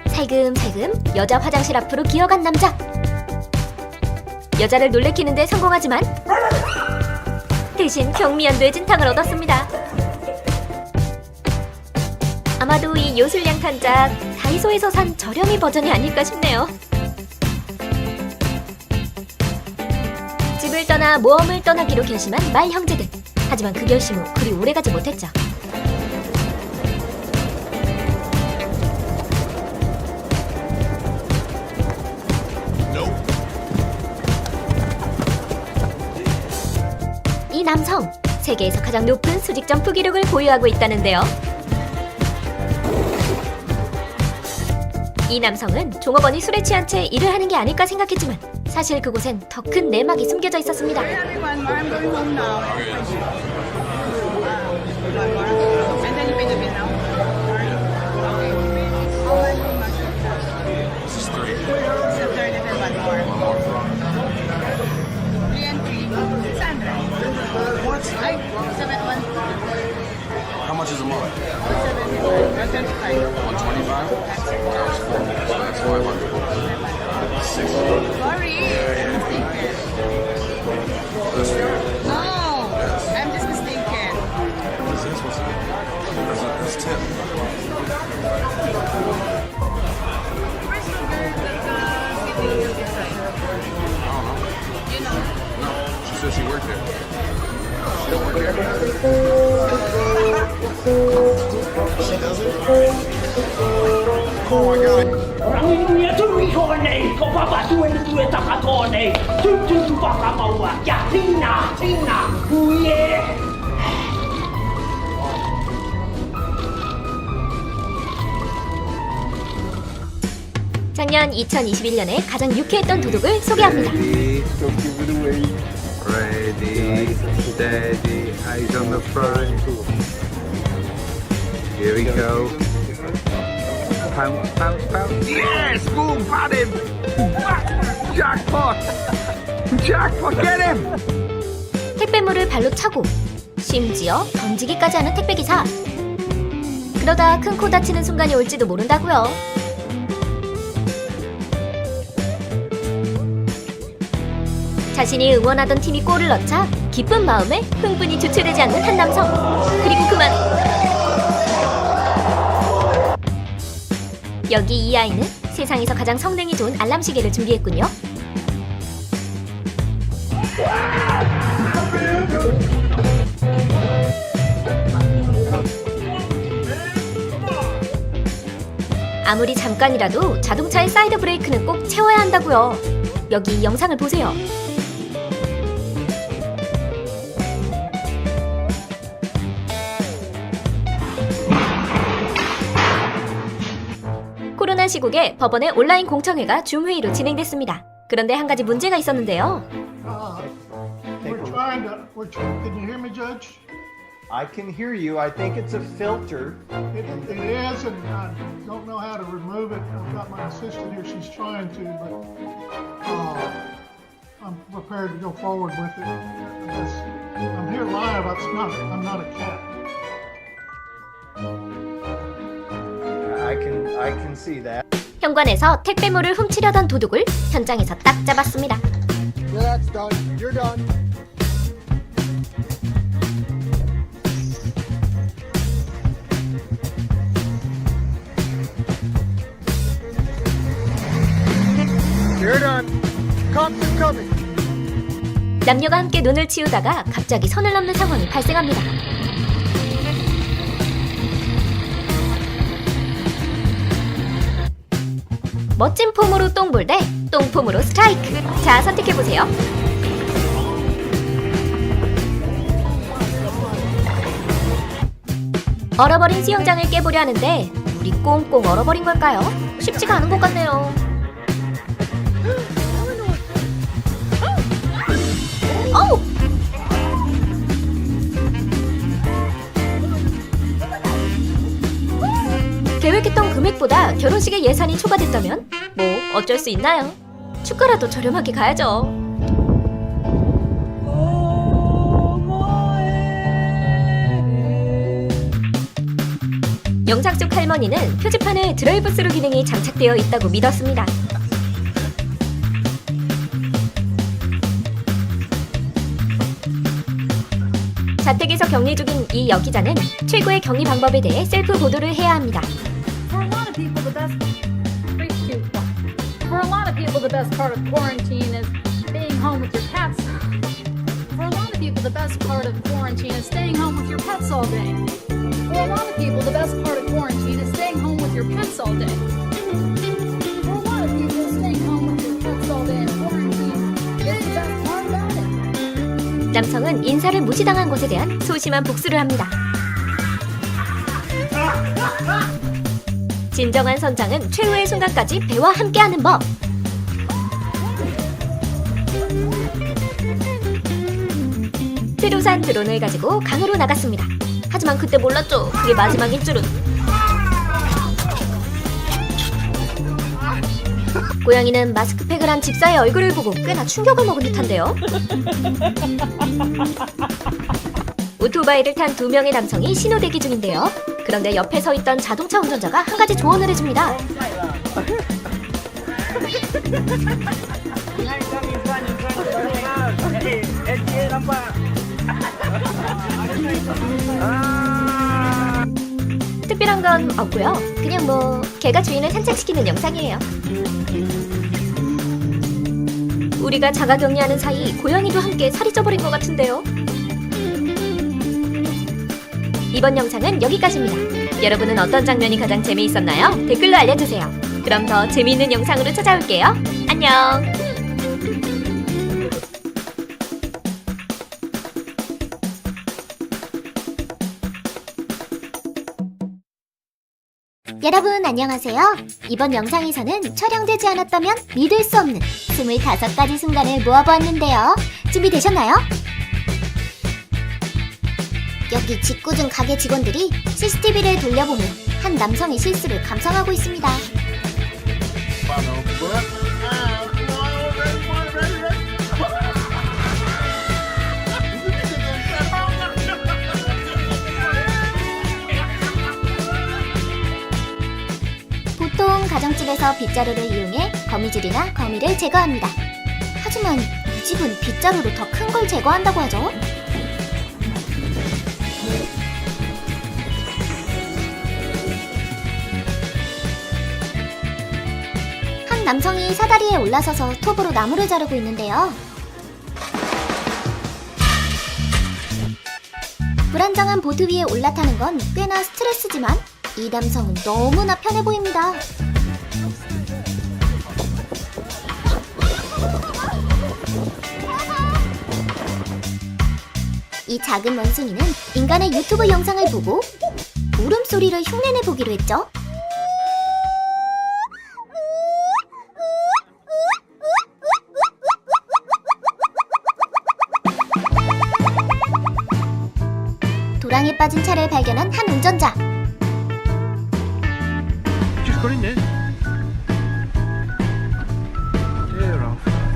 Speaker 2: 살금살금 여자 화장실 앞으로 기어간 남자. 여자를 놀래키는데 성공하지만 대신 경미한 뇌진탕을 얻었습니다. 아마도 이 요술량 탄작 다이소에서 산 저렴이 버전이 아닐까 싶네요. 집을 떠나 모험을 떠나기로 결심한 말 형제들. 하지만 그 결심 후 그리 오래가지 못했죠. 이 남성, 세계에서 가장 높은 수직 점프 기록을 보유하고 있다는데요. 이 남성은 종업원이 술에 취한 채 일을 하는 게 아닐까 생각했지만 사실 그곳엔 더 큰 내막이 숨겨져 있었습니다.
Speaker 8: How much is a month? 125? That's 500.
Speaker 3: Sorry. No, I'm just mistaken.
Speaker 8: What is this? What's it? That's tip.
Speaker 3: Where's the girl that giving you this?
Speaker 8: I don't know.
Speaker 3: You know?
Speaker 8: No. She said
Speaker 2: 작년 2021년에 가장 유쾌했던 도둑을 소개합니다.
Speaker 8: Ready, steady, eyes on the front. Here we go. Pounce, pounce, pounce. Yes! Boom! Had him! Jackpot! Jackpot! Get him!
Speaker 2: 택배물을 발로 차고 심지어 던지기까지 하는 택배기사. 그러다 큰 코 다치는 순간이 올지도 모른다고요. 자신이 응원하던 팀이 골을 넣자 기쁜 마음에 흥분이 주체되지 않는 한 남성. 그리고 그만. 여기 이 아이는 세상에서 가장 성능이 좋은 알람 시계를 준비했군요. 아무리 잠깐이라도 자동차의 사이드 브레이크는 꼭 채워야 한다고요. 여기 이 영상을 보세요. 코로나 시국에 법원의 온라인 공청회가 줌 회의로 진행됐습니다. 그런데 한 가지 문제가 있었는데요.
Speaker 12: Can you hear me, Judge?
Speaker 13: I can hear you. I think it's a filter.
Speaker 12: It is, and I don't know how to remove it. I've got my assistant here. She's trying to, but I'm prepared to go forward with it. I'm here live. I'm not a cat.
Speaker 13: I can see that.
Speaker 2: 현관에서 택배물을 훔치려던 도둑을 현장에서 딱 잡았습니다.
Speaker 12: Yeah, that's done. You're done. You're done. Cops are coming.
Speaker 2: 남녀가 함께 눈을 치우다가 갑자기 선을 넘는 상황이 발생합니다. 멋진 폼으로 똥볼 대 똥폼으로 스트라이크. 자, 선택해보세요. 얼어버린 수영장을 깨보려 하는데 물이 꽁꽁 얼어버린 걸까요? 쉽지가 않은 것 같네요. 어우! 계획했던 금액보다 결혼식의 예산이 초과됐다면 뭐 어쩔 수 있나요? 축가라도 저렴하게 가야죠. 영상 속 할머니는 표지판에 드라이브스루 기능이 장착되어 있다고 믿었습니다. 자택에서 격리 중인 이 여기자는 최고의 격리 방법에 대해 셀프 보도를 해야 합니다.
Speaker 7: For a lot of people, the best part of quarantine is being home with your pets. For a lot of people, the best part of quarantine is staying home with your pets all day. For a lot of people, the best part of quarantine is staying home with your pets all day. For a lot of people, staying home with your pets all day in quarantine is the best part about it.
Speaker 2: 남성은 인사를 무시당한 것에 대한 소심한 복수를 합니다. 진정한 선장은 최후의 순간까지 배와 함께하는 법. 새로 산 드론을 가지고 강으로 나갔습니다. 하지만 그때 몰랐죠. 그게 마지막일 줄은. 고양이는 마스크팩을 한 집사의 얼굴을 보고 꽤나 충격을 먹은 듯한데요. 오토바이를 탄 2명의 남성이 신호대기 중인데요. 그런데 옆에 서 있던 자동차 운전자가 한 가지 조언을 해줍니다. 특별한 건 없고요. 그냥 뭐 개가 주인을 산책시키는 영상이에요. 우리가 자가격리하는 사이 고양이도 함께 살이 쪄버린 것 같은데요. 이번 영상은 여기까지입니다. 여러분은 어떤 장면이 가장 재미있었나요? 댓글로 알려주세요. 그럼 더 재미있는 영상으로 찾아올게요. 안녕! 여러분 안녕하세요. 이번 영상에서는 촬영되지 않았다면 믿을 수 없는 25가지 순간을 모아보았는데요. 준비되셨나요? 여기 짓궂은 가게 직원들이 CCTV를 돌려보며 한 남성의 실수를 감상하고 있습니다. 보통 가정집에서 빗자루를 이용해 거미줄이나 거미를 제거합니다. 하지만 이 집은 빗자루로 더 큰 걸 제거한다고 하죠. 한 남성이 사다리에 올라서서 톱으로 나무를 자르고 있는데요. 불안정한 보트 위에 올라타는 건 꽤나 스트레스지만 이 남성은 너무나 편해 보입니다. 이 작은 원숭이는 인간의 유튜브 영상을 보고 울음소리를 흉내내 보기로 했죠. 도랑에 빠진 차를 발견한 한 운전자.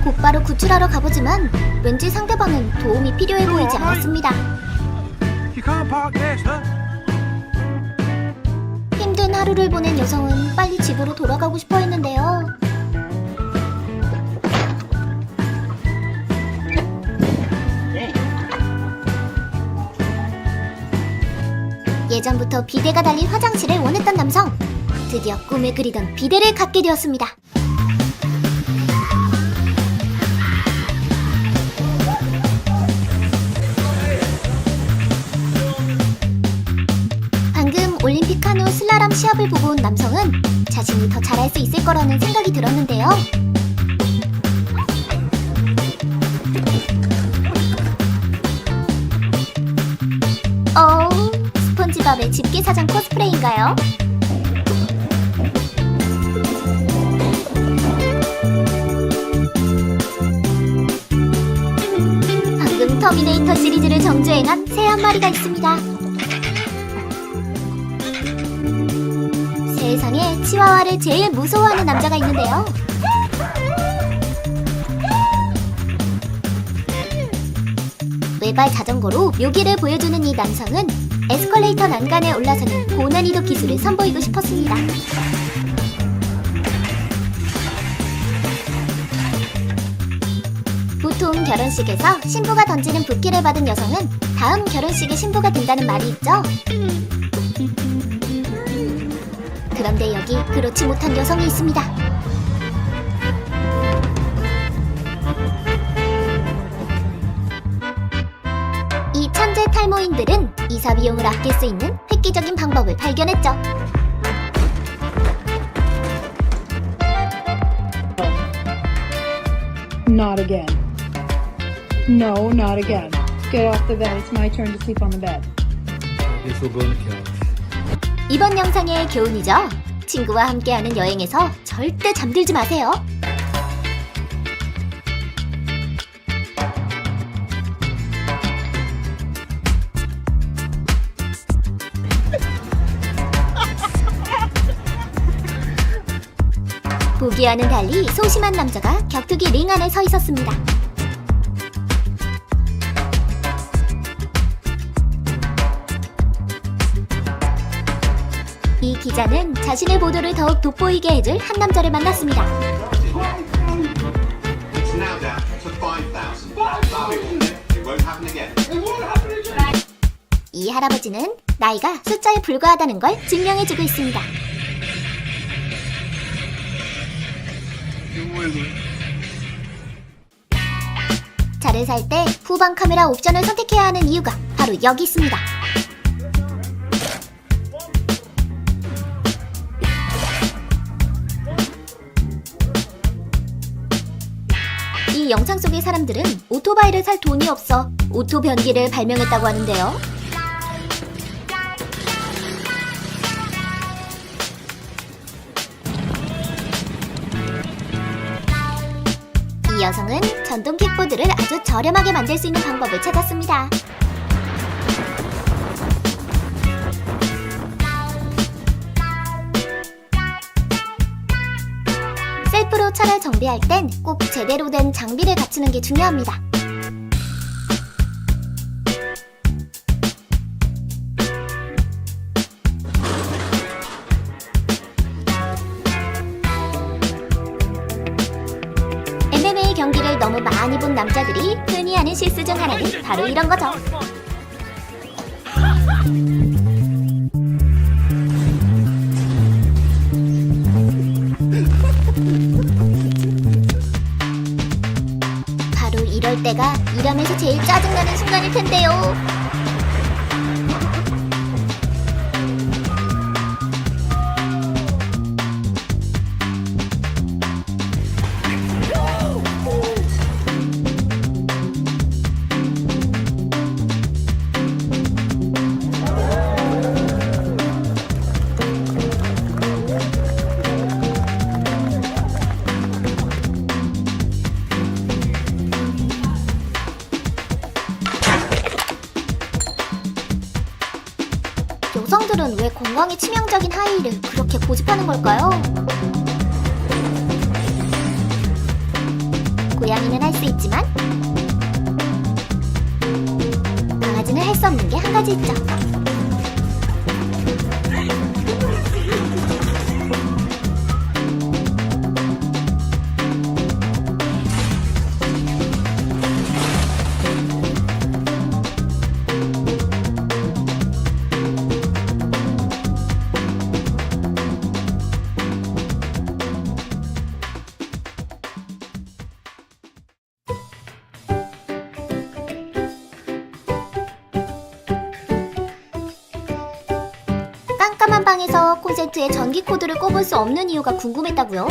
Speaker 2: 곧바로 구출하러 가보지만 왠지 상대방은 도움이 필요해 보이지 않았습니다. 힘든 하루를 보낸 여성은 빨리 집으로 돌아가고 싶어 했는데요. 예전부터 비데가 달린 화장실을 원했던 남성. 드디어 꿈에 그리던 비데를 갖게 되었습니다. 방금 올림픽 카누 슬라람 시합을 보고 온 남성은 자신이 더 잘할 수 있을 거라는 생각이 들었는데요. 스폰지밥의 집게사장 코스프레인가요? 방금 터미네이터 시리즈를 정주행한 새 한 마리가 있습니다. 세상에 치와와를 제일 무서워하는 남자가 있는데요. 외발 자전거로 묘기를 보여주는 이 남성은 에스컬레이터 난간에 올라서는 고난이도 기술을 선보이고 싶었습니다. 보통 결혼식에서 신부가 던지는 부케를 받은 여성은 다음 결혼식의 신부가 된다는 말이 있죠. 그런데 여기 그렇지 못한 여성이 있습니다. 이 천재 탈모인들은 이사 비용을 아낄 수 있는 획기적인 방법을 발견했죠.
Speaker 14: Not again. No, not again. Get off the bed. It's my turn to sleep on the bed.
Speaker 8: Guess we'll go on the couch.
Speaker 2: 이번 영상의 교훈이죠. 친구와 함께하는 여행에서 절대 잠들지 마세요. 보기와는 달리 소심한 남자가 격투기 링 안에 서 있었습니다. 이 기자는 자신의 보도를 더욱 돋보이게 해줄 한 남자를 만났습니다. 이 할아버지는 나이가 숫자에 불과하다는 걸 증명해주고 있습니다. 차를 살 때 후방 카메라 옵션을 선택해야 하는 이유가 바로 여기 있습니다. 이 영상 속의 사람들은 오토바이를 살 돈이 없어 오토 변기를 발명했다고 하는데요. 이 여성은 전동 킥보드를 아주 저렴하게 만들 수 있는 방법을 찾았습니다. 셀프로 차를 정비할 땐 꼭 제대로 된 장비를 갖추는 게 중요합니다. MMA 경기를 너무 많이 본 남자들이 흔히 하는 실수 중 하나는 바로 이런 거죠. 바로 이럴 때가 일하면서 제일 짜증나는 순간일 텐데요. 여성들은 왜 건강에 치명적인 하이힐을 그렇게 고집하는 걸까요? 고양이는 할 수 있지만 강아지는 할 수 없는 게 한 가지 있죠. 깜깜한 방에서 콘센트에 전기 코드를 꼽을 수 없는 이유가 궁금했다고요?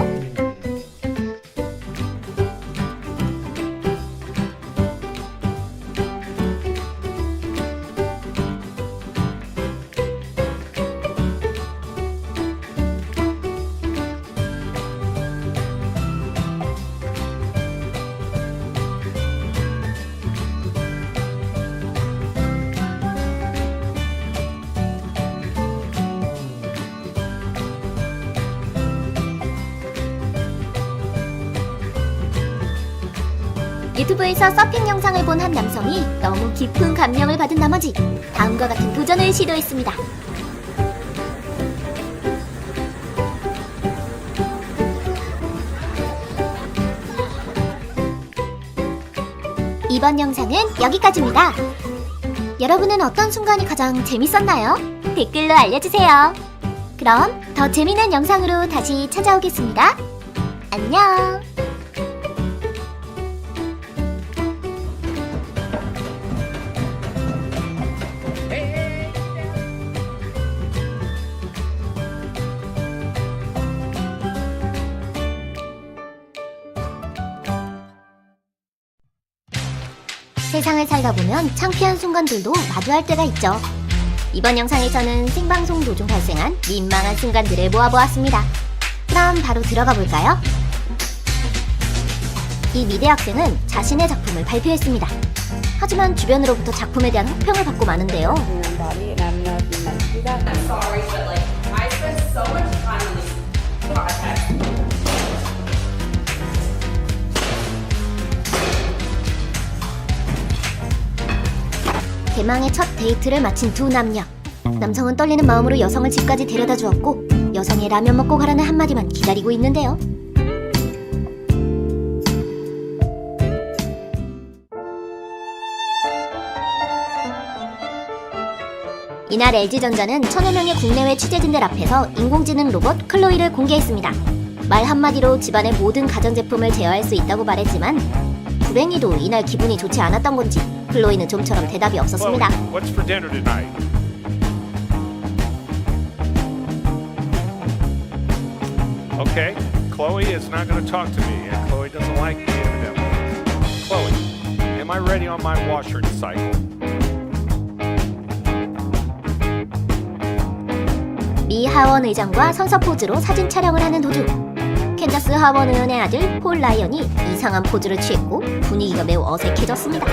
Speaker 2: 유튜브에서 서핑 영상을 본 한 남성이 너무 깊은 감명을 받은 나머지 다음과 같은 도전을 시도했습니다. 이번 영상은 여기까지입니다. 여러분은 어떤 순간이 가장 재밌었나요? 댓글로 알려주세요. 그럼 더 재미난 영상으로 다시 찾아오겠습니다. 안녕! 세상을 살다 보면 창피한 순간들도 마주할 때가 있죠. 이번 영상에서는 생방송 도중 발생한 민망한 순간들을 모아보았습니다. 그럼 바로 들어가 볼까요? 이 미대 학생은 자신의 작품을 발표했습니다. 하지만 주변으로부터 작품에 대한 혹평을 받고 마는데요. 대망의 첫 데이트를 마친 두 남녀. 남성은 떨리는 마음으로 여성을 집까지 데려다 주었고 여성의 라면 먹고 가라는 한마디만 기다리고 있는데요. 이날 LG전자는 1000여 명의 국내외 취재진들 앞에서 인공지능 로봇 클로이를 공개했습니다. 말 한마디로 집안의 모든 가전제품을 제어할 수 있다고 말했지만 불행히도 이날 기분이 좋지 않았던 건지 클로이는 좀처럼 대답이 없었습니다.
Speaker 8: What's for dinner tonight? Okay, Chloe is not going to talk to me, and Chloe doesn't like me evidently. Chloe, am I ready on my washer cycle?
Speaker 2: 미 하원 의장과 선서 포즈로 사진 촬영을 하는 도중 캔자스 하원 의원의 아들 폴 라이언이 이상한 포즈를 취했고 분위기가 매우 어색해졌습니다.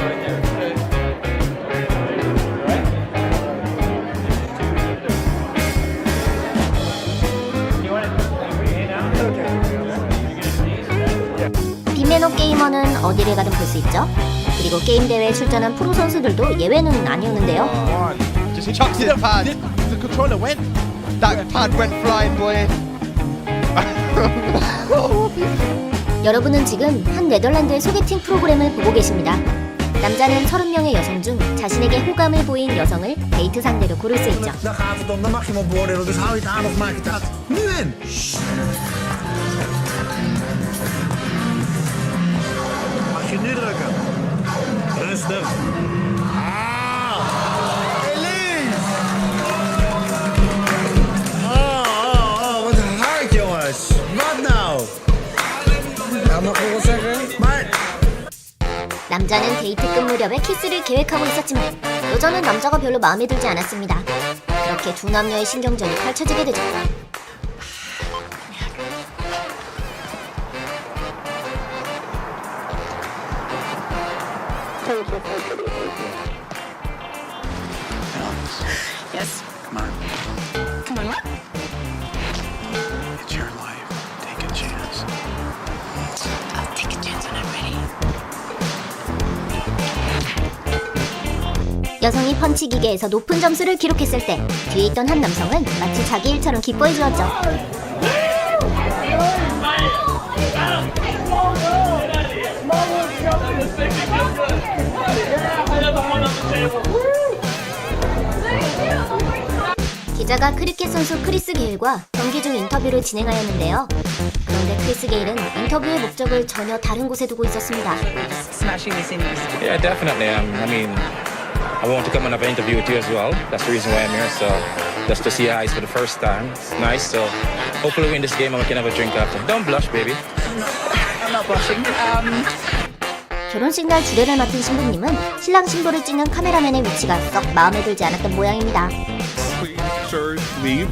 Speaker 2: 빅매너 게이머는 어디를 가든 볼 수 있죠. 그리고 게임 대회에 출전한 프로 선수들도 예외는 아니었는데요.
Speaker 15: Just chucked it. Pad. The controller went. That pad went flying, boy.
Speaker 2: 여러분은 지금 한 네덜란드의 소개팅 프로그램을 보고 계십니다. 남자는 30명의 여성 중 자신에게 호감을 보인 여성을 데이트 상대로 고를 수 있죠.
Speaker 16: Dan gaat het om, dan mag je hem op beoordelen. Dus hou je het aan of maak je het uit. Nu in! Mag je nu drukken? Rustig. Elise! Wat hard, jongens. Wat nou? Ja, mag ik wel zeggen? Maar...
Speaker 2: 남자는 데이트 끝 무렵에 키스를 계획하고 있었지만 여자는 남자가 별로 마음에 들지 않았습니다. 그렇게 두 남녀의 신경전이 펼쳐지게 되죠.
Speaker 5: Yes.
Speaker 16: Come on.
Speaker 5: Come on, what?
Speaker 16: It's your life. Take a chance.
Speaker 5: I'll take a chance when I'm ready.
Speaker 2: 여성이 펀치 기계에서 높은 점수를 기록했을 때 뒤에 있던 한 남성은 마치 자기 일처럼 기뻐해 주었죠. 기자가 크리켓 선수 크리스 게일과 경기 중 인터뷰를 진행하였는데요. 그런데 크리스 게일은 인터뷰의 목적을 전혀 다른 곳에 두고 있었습니다.
Speaker 5: Smashing the seniors.
Speaker 17: Yeah, definitely. I mean, I want to come and have an interview with you as well. That's the reason why I'm here. So, just to see your eyes for the first time. It's nice. So, hopefully we win this game and we can have a drink after. Don't blush, baby.
Speaker 5: I'm not blushing.
Speaker 2: 결혼식 날 주례를 맡은 신부님은 신랑 신부를 찍는 카메라맨의 위치가 썩 마음에 들지 않았던 모양입니다.
Speaker 8: Please, sirs, leave.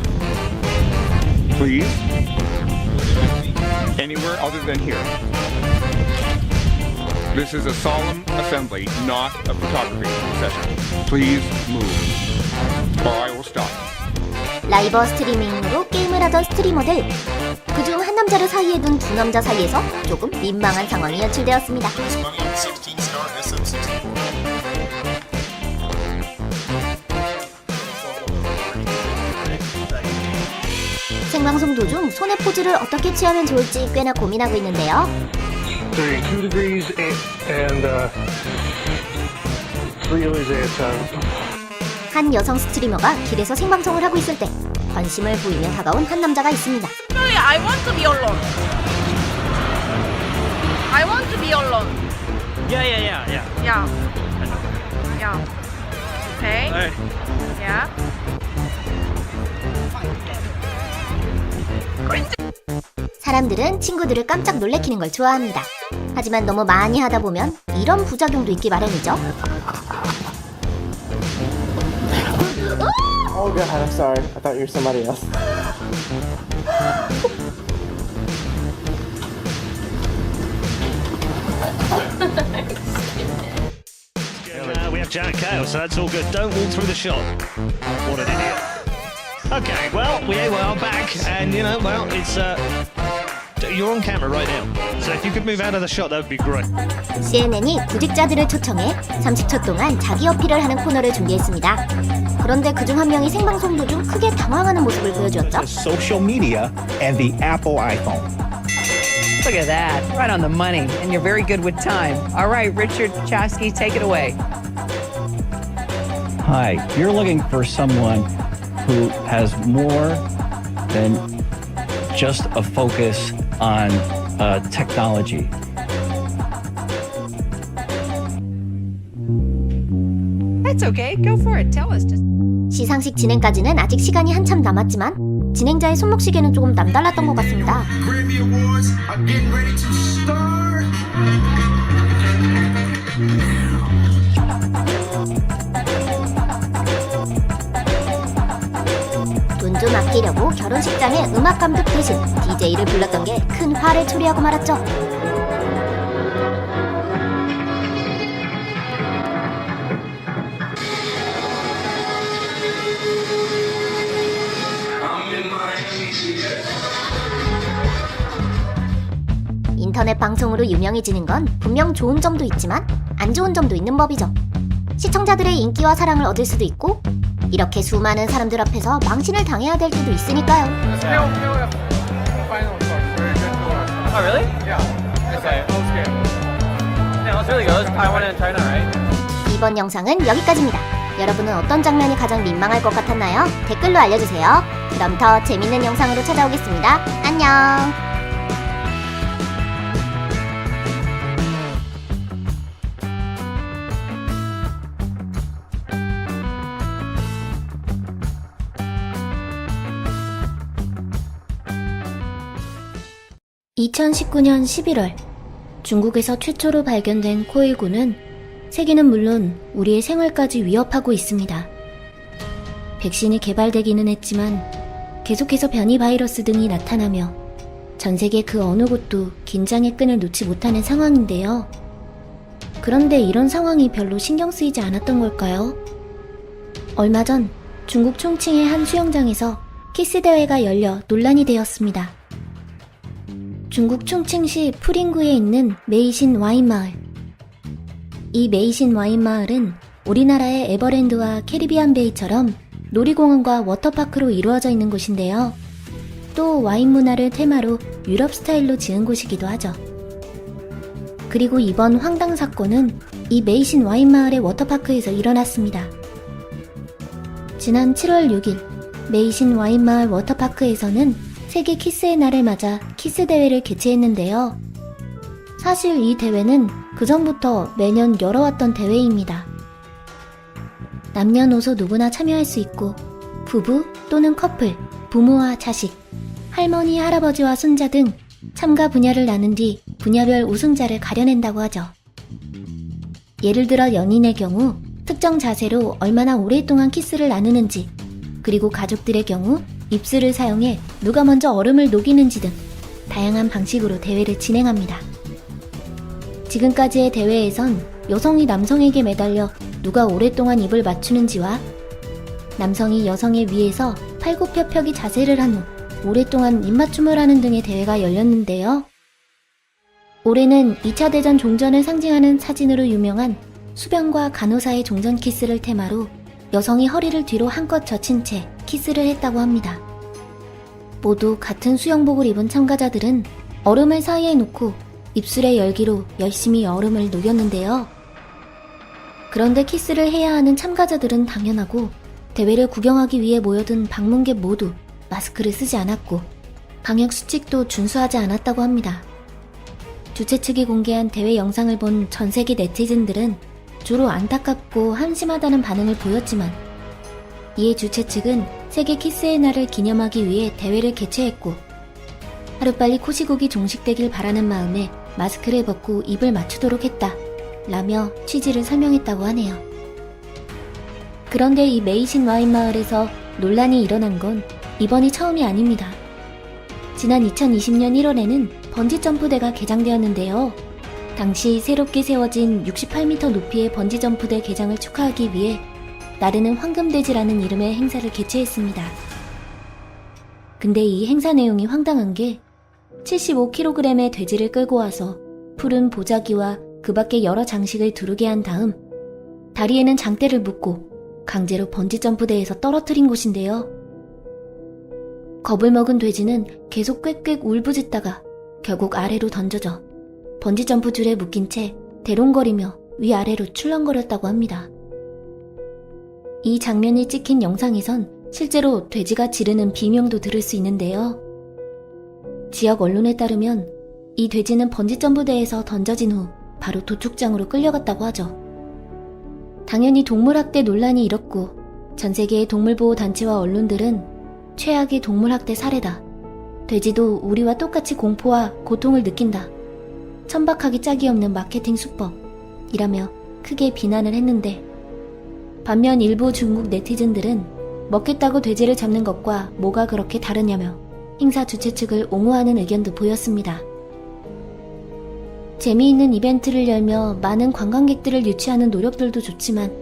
Speaker 8: Please. Anywhere other than here. This is a solemn assembly, not a photography session. Please move, or I will stop.
Speaker 2: 라이브 스트리밍으로 게임을 하던 스트리머들. 그중 한 남자를 사이에 둔 두 남자 사이에서 조금 민망한 상황이 연출되었습니다. 생방송 도중 손의 포즈를 어떻게 취하면 좋을지 꽤나 고민하고 있는데요.
Speaker 18: 2 degrees and 3 years at
Speaker 2: 한 여성 스트리머가 길에서 생방송을 하고 있을 때 관심을 보이며 다가온 한 남자가 있습니다.
Speaker 6: I want to be alone. I want to be alone.
Speaker 11: Yeah.
Speaker 6: Yeah. Yeah. Okay. Yeah.
Speaker 2: 사람들은 친구들을 깜짝 놀래키는 걸 좋아합니다. 하지만 너무 많이 하다 보면 이런 부작용도 있기 마련이죠.
Speaker 19: Oh god, I'm sorry. I thought you were somebody else.
Speaker 20: We have Janet Kale, so that's all good. Don't walk through the shot. What an idiot. Okay, well, we are back, and you know, well, it's you're on camera right now. So if you could move out of the shot, that would be great.
Speaker 2: CNN이 구직자들을 초청해 30초 동안 자기 어필을 하는 코너를 준비했습니다. 그런데 그중 한 명이 생방송 도중 크게 당황하는 모습을 보여주었죠.
Speaker 21: Social media and the Apple iPhone.
Speaker 22: Look at that, right on the money, and you're very good with time. All right, Richard Chasky, take it away.
Speaker 23: Hi, you're looking for someone who has more than just a focus on technology.
Speaker 22: okay. Go for it. Tell us. Just...
Speaker 2: 시상식 진행까지는 아직 시간이 한참 남았지만 진행자의 손목시계는 조금 남달랐던 것 같습니다.
Speaker 16: Grammy Awards are getting ready to start.
Speaker 2: 돈 좀 아끼려고 결혼식장에 음악 감독 대신 DJ를 불렀던 게 큰 화를 초래하고 말았죠. 인터넷 방송으로 유명해지는 건 분명 좋은 점도 있지만 안 좋은 점도 있는 법이죠. 시청자들의 인기와 사랑을 얻을 수도 있고 이렇게 수많은 사람들 앞에서 망신을 당해야 될 때도 있으니까요.
Speaker 1: Oh, really? Yeah. Okay. Yeah, that's really good. Taiwan and China, right?
Speaker 2: 이번 영상은 여기까지입니다. 여러분은 어떤 장면이 가장 민망할 것 같았나요? 댓글로 알려주세요. 그럼 더 재밌는 영상으로 찾아오겠습니다. 안녕! (2019년 11월) 중국에서 최초로 발견된 코일9는 세계는 물론 우리의 생활까지 위협하고 있습니다. 백신이 개발되기는 했지만 계속해서 변이 바이러스 등이 나타나며 전 세계 그 어느 곳도 긴장의 끈을 놓지 못하는 상황인데요. 그런데 이런 상황이 별로 신경 쓰이지 않았던 걸까요? 얼마 전 중국 총칭의 한 수영장에서 키스 대회가 열려 논란이 되었습니다. 중국 총칭시 푸링구에 있는 메이신 와인마을. 이 메이신 와인마을은 우리나라의 에버랜드와 캐리비안 베이처럼 놀이공원과 워터파크로 이루어져 있는 곳인데요. 또 와인 문화를 테마로 유럽 스타일로 지은 곳이기도 하죠. 그리고 이번 황당 사건은 이 메이신 와인마을의 워터파크에서 일어났습니다. 지난 7월 6일 메이신 와인마을 워터파크에서는 세계 키스의 날을 맞아 키스 대회를 개최했는데요. 사실 이 대회는 그전부터 매년 열어왔던 대회입니다. 남녀노소 누구나 참여할 수 있고 부부 또는 커플, 부모와 자식, 할머니, 할아버지와 손자 등 참가 분야를 나눈 뒤 분야별 우승자를 가려낸다고 하죠. 예를 들어 연인의 경우 특정 자세로 얼마나 오랫동안 키스를 나누는지, 그리고 가족들의 경우 입술을 사용해 누가 먼저 얼음을 녹이는지 등 다양한 방식으로 대회를 진행합니다. 지금까지의 대회에선 여성이 남성에게 매달려 누가 오랫동안 입을 맞추는지와 남성이 여성의 위에서 팔굽혀펴기 자세를 한 후 오랫동안 입맞춤을 하는 등의 대회가 열렸는데요. 올해는 2차 대전 종전을 상징하는 사진으로 유명한 수병과 간호사의 종전 키스를 테마로 여성이 허리를 뒤로 한껏 젖힌 채 키스를 했다고 합니다. 모두 같은 수영복을 입은 참가자들은 얼음을 사이에 놓고 입술의 열기로 열심히 얼음을 녹였는데요. 그런데 키스를 해야 하는 참가자들은 당연하고 대회를 구경하기 위해 모여든 방문객 모두 마스크를 쓰지 않았고 방역 수칙도 준수하지 않았다고 합니다. 주최 측이 공개한 대회 영상을 본 전 세계 네티즌들은 주로 안타깝고 한심하다는 반응을 보였지만 이에 주최 측은 세계 키스의 날을 기념하기 위해 대회를 개최했고 하루빨리 코시국이 종식되길 바라는 마음에 마스크를 벗고 입을 맞추도록 했다 라며 취지를 설명했다고 하네요. 그런데 이 메이신 와인 마을에서 논란이 일어난 건 이번이 처음이 아닙니다. 지난 2020년 1월에는 번지점프대가 개장되었는데요. 당시 새롭게 세워진 68m 높이의 번지점프대 개장을 축하하기 위해 나르는 황금돼지라는 이름의 행사를 개최했습니다. 근데 이 행사 내용이 황당한 게 75kg의 돼지를 끌고 와서 푸른 보자기와 그 밖에 여러 장식을 두르게 한 다음 다리에는 장대를 묶고 강제로 번지점프대에서 떨어뜨린 곳인데요. 겁을 먹은 돼지는 계속 꽥꽥 울부짖다가 결국 아래로 던져져 번지점프 줄에 묶인 채 대롱거리며 위아래로 출렁거렸다고 합니다. 이 장면이 찍힌 영상에선 실제로 돼지가 지르는 비명도 들을 수 있는데요. 지역 언론에 따르면 이 돼지는 번지점프대에서 던져진 후 바로 도축장으로 끌려갔다고 하죠. 당연히 동물학대 논란이 일었고 전 세계의 동물보호단체와 언론들은 최악의 동물학대 사례다. 돼지도 우리와 똑같이 공포와 고통을 느낀다. 천박하기 짝이 없는 마케팅 수법이라며 크게 비난을 했는데 반면 일부 중국 네티즌들은 먹겠다고 돼지를 잡는 것과 뭐가 그렇게 다르냐며 행사 주최 측을 옹호하는 의견도 보였습니다. 재미있는 이벤트를 열며 많은 관광객들을 유치하는 노력들도 좋지만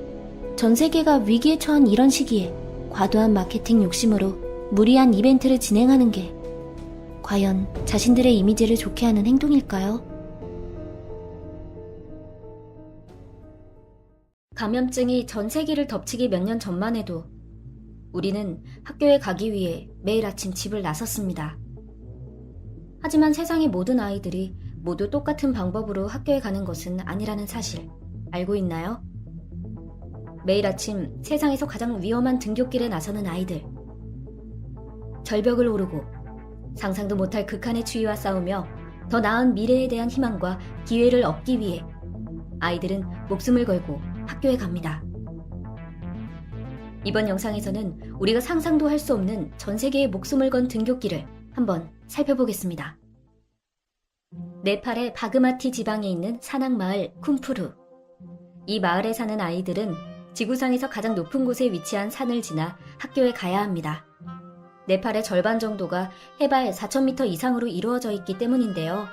Speaker 2: 전 세계가 위기에 처한 이런 시기에 과도한 마케팅 욕심으로 무리한 이벤트를 진행하는 게 과연 자신들의 이미지를 좋게 하는 행동일까요? 감염증이 전 세계를 덮치기 몇 년 전만 해도 우리는 학교에 가기 위해 매일 아침 집을 나섰습니다. 하지만 세상의 모든 아이들이 모두 똑같은 방법으로 학교에 가는 것은 아니라는 사실 알고 있나요? 매일 아침 세상에서 가장 위험한 등굣길에 나서는 아이들. 절벽을 오르고 상상도 못할 극한의 추위와 싸우며 더 나은 미래에 대한 희망과 기회를 얻기 위해 아이들은 목숨을 걸고 학교에 갑니다. 이번 영상에서는 우리가 상상도 할 수 없는 전 세계의 목숨을 건 등굣길을 한번 살펴보겠습니다. 네팔의 바그마티 지방에 있는 산악마을 쿰푸르. 이 마을에 사는 아이들은 지구상에서 가장 높은 곳에 위치한 산을 지나 학교에 가야 합니다. 네팔의 절반 정도가 해발 4,000m 이상으로 이루어져 있기 때문인데요.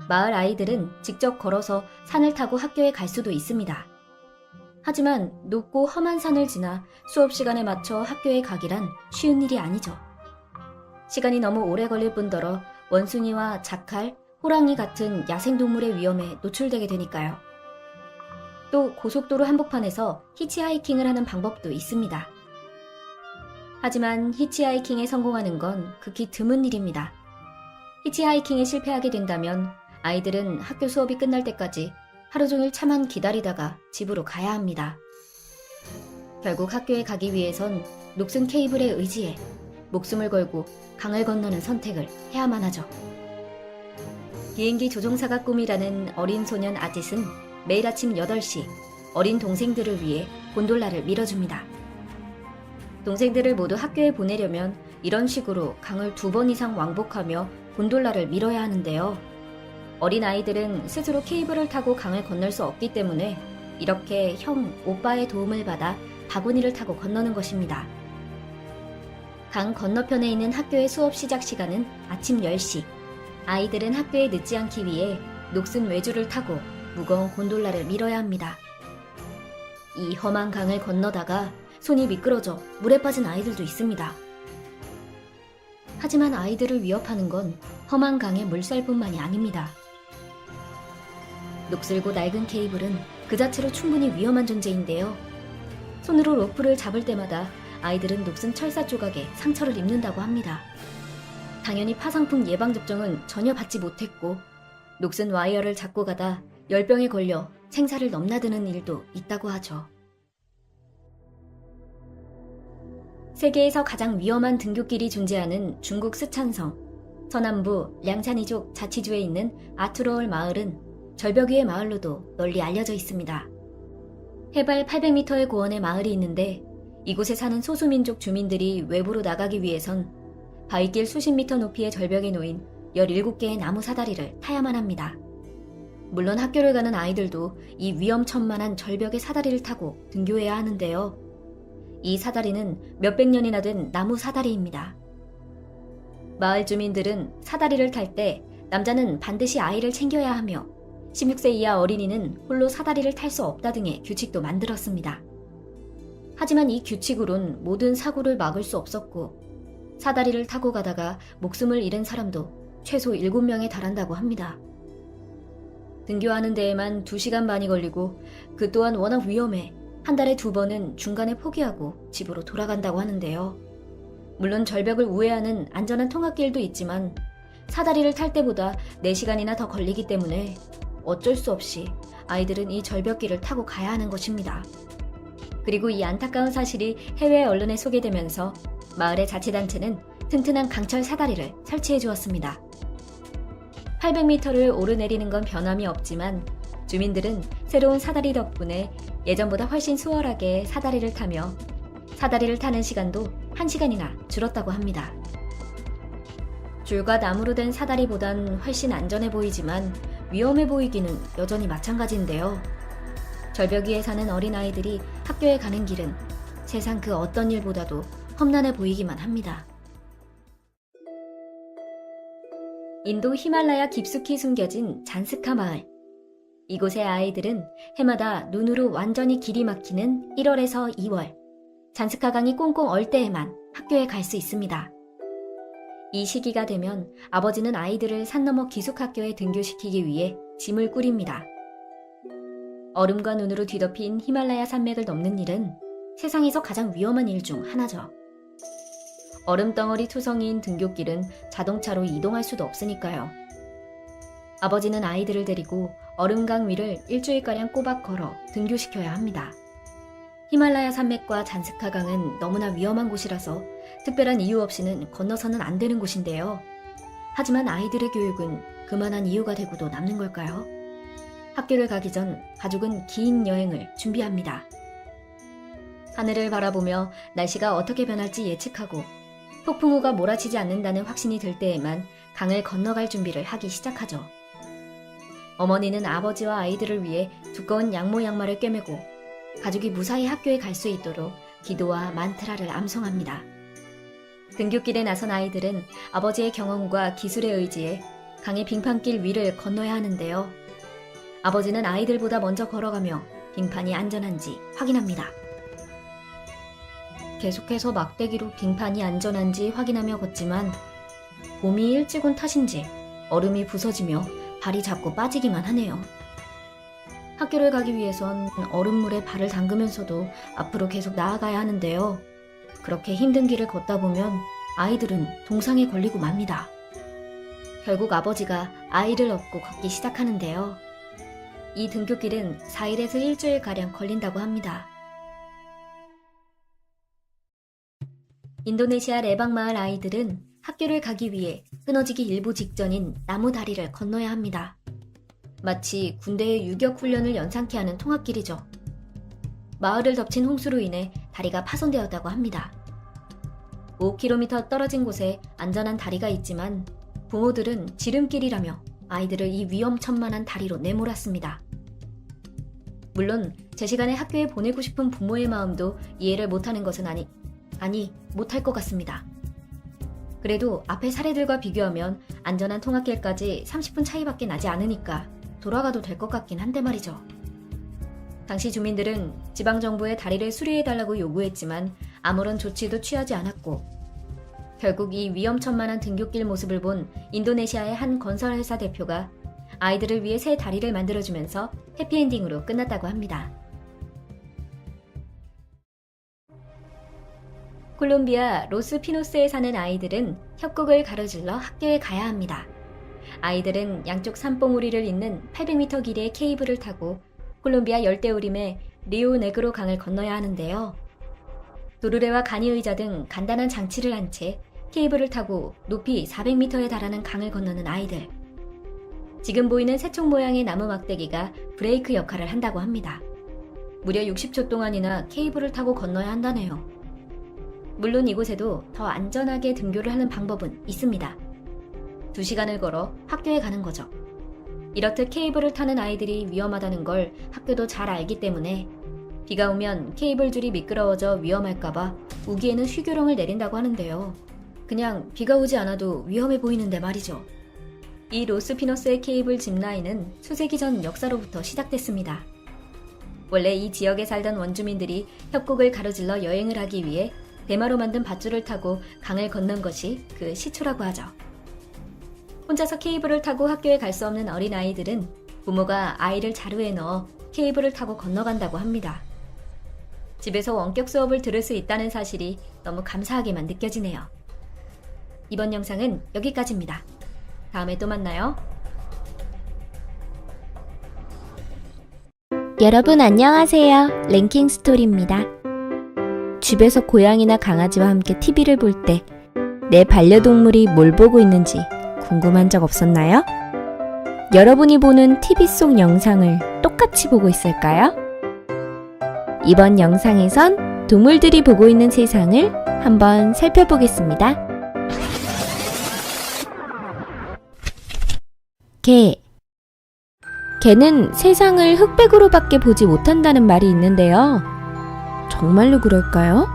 Speaker 2: 마을 아이들은 직접 걸어서 산을 타고 학교에 갈 수도 있습니다. 하지만 높고 험한 산을 지나 수업 시간에 맞춰 학교에 가기란 쉬운 일이 아니죠. 시간이 너무 오래 걸릴 뿐더러 원숭이와 자칼, 호랑이 같은 야생동물의 위험에 노출되게 되니까요. 또 고속도로 한복판에서 히치하이킹을 하는 방법도 있습니다. 하지만 히치하이킹에 성공하는 건 극히 드문 일입니다. 히치하이킹에 실패하게 된다면 아이들은 학교 수업이 끝날 때까지 하루 종일 차만 기다리다가 집으로 가야 합니다. 결국 학교에 가기 위해선 녹슨 케이블에 의지해 목숨을 걸고 강을 건너는 선택을 해야만 하죠. 비행기 조종사가 꿈이라는 어린 소년 아짓은 매일 아침 8시 어린 동생들을 위해 곤돌라를 밀어줍니다. 동생들을 모두 학교에 보내려면 이런 식으로 강을 2번 이상 왕복하며 곤돌라를 밀어야 하는데요. 어린 아이들은 스스로 케이블을 타고 강을 건널 수 없기 때문에 이렇게 형, 오빠의 도움을 받아 바구니를 타고 건너는 것입니다. 강 건너편에 있는 학교의 수업 시작 시간은 아침 10시. 아이들은 학교에 늦지 않기 위해 녹슨 외주를 타고 무거운 곤돌라를 밀어야 합니다. 이 험한 강을 건너다가 손이 미끄러져 물에 빠진 아이들도 있습니다. 하지만 아이들을 위협하는 건 험한 강의 물살뿐만이 아닙니다. 녹슬고 낡은 케이블은 그 자체로 충분히 위험한 존재인데요. 손으로 로프를 잡을 때마다 아이들은 녹슨 철사 조각에 상처를 입는다고 합니다. 당연히 파상풍 예방접종은 전혀 받지 못했고 녹슨 와이어를 잡고 가다 열병에 걸려 생사를 넘나드는 일도 있다고 하죠. 세계에서 가장 위험한 등굣길이 존재하는 중국 스촨성, 서남부 량찬이족 자치주에 있는 아투러얼 마을은 절벽 위의 마을로도 널리 알려져 있습니다. 해발 800m의 고원의 마을이 있는데 이곳에 사는 소수민족 주민들이 외부로 나가기 위해선 바위길 수십 미터 높이의 절벽에 놓인 17개의 나무 사다리를 타야만 합니다. 물론 학교를 가는 아이들도 이 위험천만한 절벽의 사다리를 타고 등교해야 하는데요. 이 사다리는 몇백 년이나 된 나무 사다리입니다. 마을 주민들은 사다리를 탈 때 남자는 반드시 아이를 챙겨야 하며 16세 이하 어린이는 홀로 사다리를 탈 수 없다 등의 규칙도 만들었습니다. 하지만 이 규칙으론 모든 사고를 막을 수 없었고 사다리를 타고 가다가 목숨을 잃은 사람도 최소 7명에 달한다고 합니다. 등교하는 데에만 2시간 반이 걸리고 그 또한 워낙 위험해 한 달에 2번은 중간에 포기하고 집으로 돌아간다고 하는데요. 물론 절벽을 우회하는 안전한 통학길도 있지만 사다리를 탈 때보다 4시간이나 더 걸리기 때문에 어쩔 수 없이 아이들은 이 절벽길을 타고 가야 하는 것입니다. 그리고 이 안타까운 사실이 해외 언론에 소개되면서 마을의 자치단체는 튼튼한 강철 사다리를 설치해 주었습니다. 800m를 오르내리는 건 변함이 없지만 주민들은 새로운 사다리 덕분에 예전보다 훨씬 수월하게 사다리를 타며 사다리를 타는 시간도 1시간이나 줄었다고 합니다. 줄과 나무로 된 사다리보단 훨씬 안전해 보이지만 위험해 보이기는 여전히 마찬가지인데요. 절벽 위에 사는 어린아이들이 학교에 가는 길은 세상 그 어떤 일보다도 험난해 보이기만 합니다. 인도 히말라야 깊숙이 숨겨진 잔스카 마을. 이곳의 아이들은 해마다 눈으로 완전히 길이 막히는 1월에서 2월, 잔스카 강이 꽁꽁 얼 때에만 학교에 갈 수 있습니다. 이 시기가 되면 아버지는 아이들을 산 너머 기숙학교에 등교시키기 위해 짐을 꾸립니다. 얼음과 눈으로 뒤덮인 히말라야 산맥을 넘는 일은 세상에서 가장 위험한 일 중 하나죠. 얼음덩어리 투성이인 등굣길은 자동차로 이동할 수도 없으니까요. 아버지는 아이들을 데리고 얼음강 위를 일주일가량 꼬박 걸어 등교시켜야 합니다. 히말라야 산맥과 잔스카 강은 너무나 위험한 곳이라서 특별한 이유 없이는 건너서는 안 되는 곳인데요. 하지만 아이들의 교육은 그만한 이유가 되고도 남는 걸까요? 학교를 가기 전 가족은 긴 여행을 준비합니다. 하늘을 바라보며 날씨가 어떻게 변할지 예측하고 폭풍우가 몰아치지 않는다는 확신이 들 때에만 강을 건너갈 준비를 하기 시작하죠. 어머니는 아버지와 아이들을 위해 두꺼운 양모 양말을 꿰매고 가족이 무사히 학교에 갈 수 있도록 기도와 만트라를 암송합니다. 등굣길에 나선 아이들은 아버지의 경험과 기술에 의지해 강의 빙판길 위를 건너야 하는데요. 아버지는 아이들보다 먼저 걸어가며 빙판이 안전한지 확인합니다. 계속해서 막대기로 빙판이 안전한지 확인하며 걷지만 봄이 일찍 온 탓인지 얼음이 부서지며 발이 자꾸 빠지기만 하네요. 학교를 가기 위해선 얼음물에 발을 담그면서도 앞으로 계속 나아가야 하는데요. 그렇게 힘든 길을 걷다 보면 아이들은 동상에 걸리고 맙니다. 결국 아버지가 아이를 업고 걷기 시작하는데요. 이 등굣길은 4일에서 일주일가량 걸린다고 합니다. 인도네시아 레방마을 아이들은 학교를 가기 위해 끊어지기 일보 직전인 나무 다리를 건너야 합니다. 마치 군대의 유격 훈련을 연상케 하는 통학길이죠. 마을을 덮친 홍수로 인해 다리가 파손되었다고 합니다. 5km 떨어진 곳에 안전한 다리가 있지만 부모들은 지름길이라며 아이들을 이 위험천만한 다리로 내몰았습니다. 물론 제 시간에 학교에 보내고 싶은 부모의 마음도 이해를 못하는 것은 못할 것 같습니다. 그래도 앞의 사례들과 비교하면 안전한 통학길까지 30분 차이밖에 나지 않으니까 돌아가도 될 것 같긴 한데 말이죠. 당시 주민들은 지방정부에 다리를 수리해달라고 요구했지만 아무런 조치도 취하지 않았고 결국 이 위험천만한 등굣길 모습을 본 인도네시아의 한 건설회사 대표가 아이들을 위해 새 다리를 만들어주면서 해피엔딩으로 끝났다고 합니다. 콜롬비아 로스피노스에 사는 아이들은 협곡을 가로질러 학교에 가야 합니다. 아이들은 양쪽 산봉우리를 잇는 800m 길이의 케이블을 타고 콜롬비아 열대우림의 리오네그로 강을 건너야 하는데요. 도르래와 간이의자 등 간단한 장치를 한 채 케이블을 타고 높이 400m에 달하는 강을 건너는 아이들. 지금 보이는 새총 모양의 나무 막대기가 브레이크 역할을 한다고 합니다. 무려 60초 동안이나 케이블을 타고 건너야 한다네요. 물론 이곳에도 더 안전하게 등교를 하는 방법은 있습니다. 2시간을 걸어 학교에 가는 거죠. 이렇듯 케이블을 타는 아이들이 위험하다는 걸 학교도 잘 알기 때문에 비가 오면 케이블 줄이 미끄러워져 위험할까봐 우기에는 휴교령을 내린다고 하는데요. 그냥 비가 오지 않아도 위험해 보이는데 말이죠. 이 로스피노스의 케이블 짚라인은 수세기 전 역사로부터 시작됐습니다. 원래 이 지역에 살던 원주민들이 협곡을 가로질러 여행을 하기 위해 대마로 만든 밧줄을 타고 강을 건넌 것이 그 시초라고 하죠. 혼자서 케이블을 타고 학교에 갈 수 없는 어린아이들은 부모가 아이를 자루에 넣어 케이블을 타고 건너간다고 합니다. 집에서 원격 수업을 들을 수 있다는 사실이 너무 감사하게만 느껴지네요. 이번 영상은 여기까지입니다. 다음에 또 만나요.
Speaker 4: 여러분 안녕하세요. 랭킹 스토리입니다. 집에서 고양이나 강아지와 함께 TV를 볼 때 내 반려동물이 뭘 보고 있는지 궁금한 적 없었나요? 여러분이 보는 TV 속 영상을 똑같이 보고 있을까요? 이번 영상에선 동물들이 보고 있는 세상을 한번 살펴보겠습니다. 개. 개는 세상을 흑백으로밖에 보지 못한다는 말이 있는데요. 정말로 그럴까요?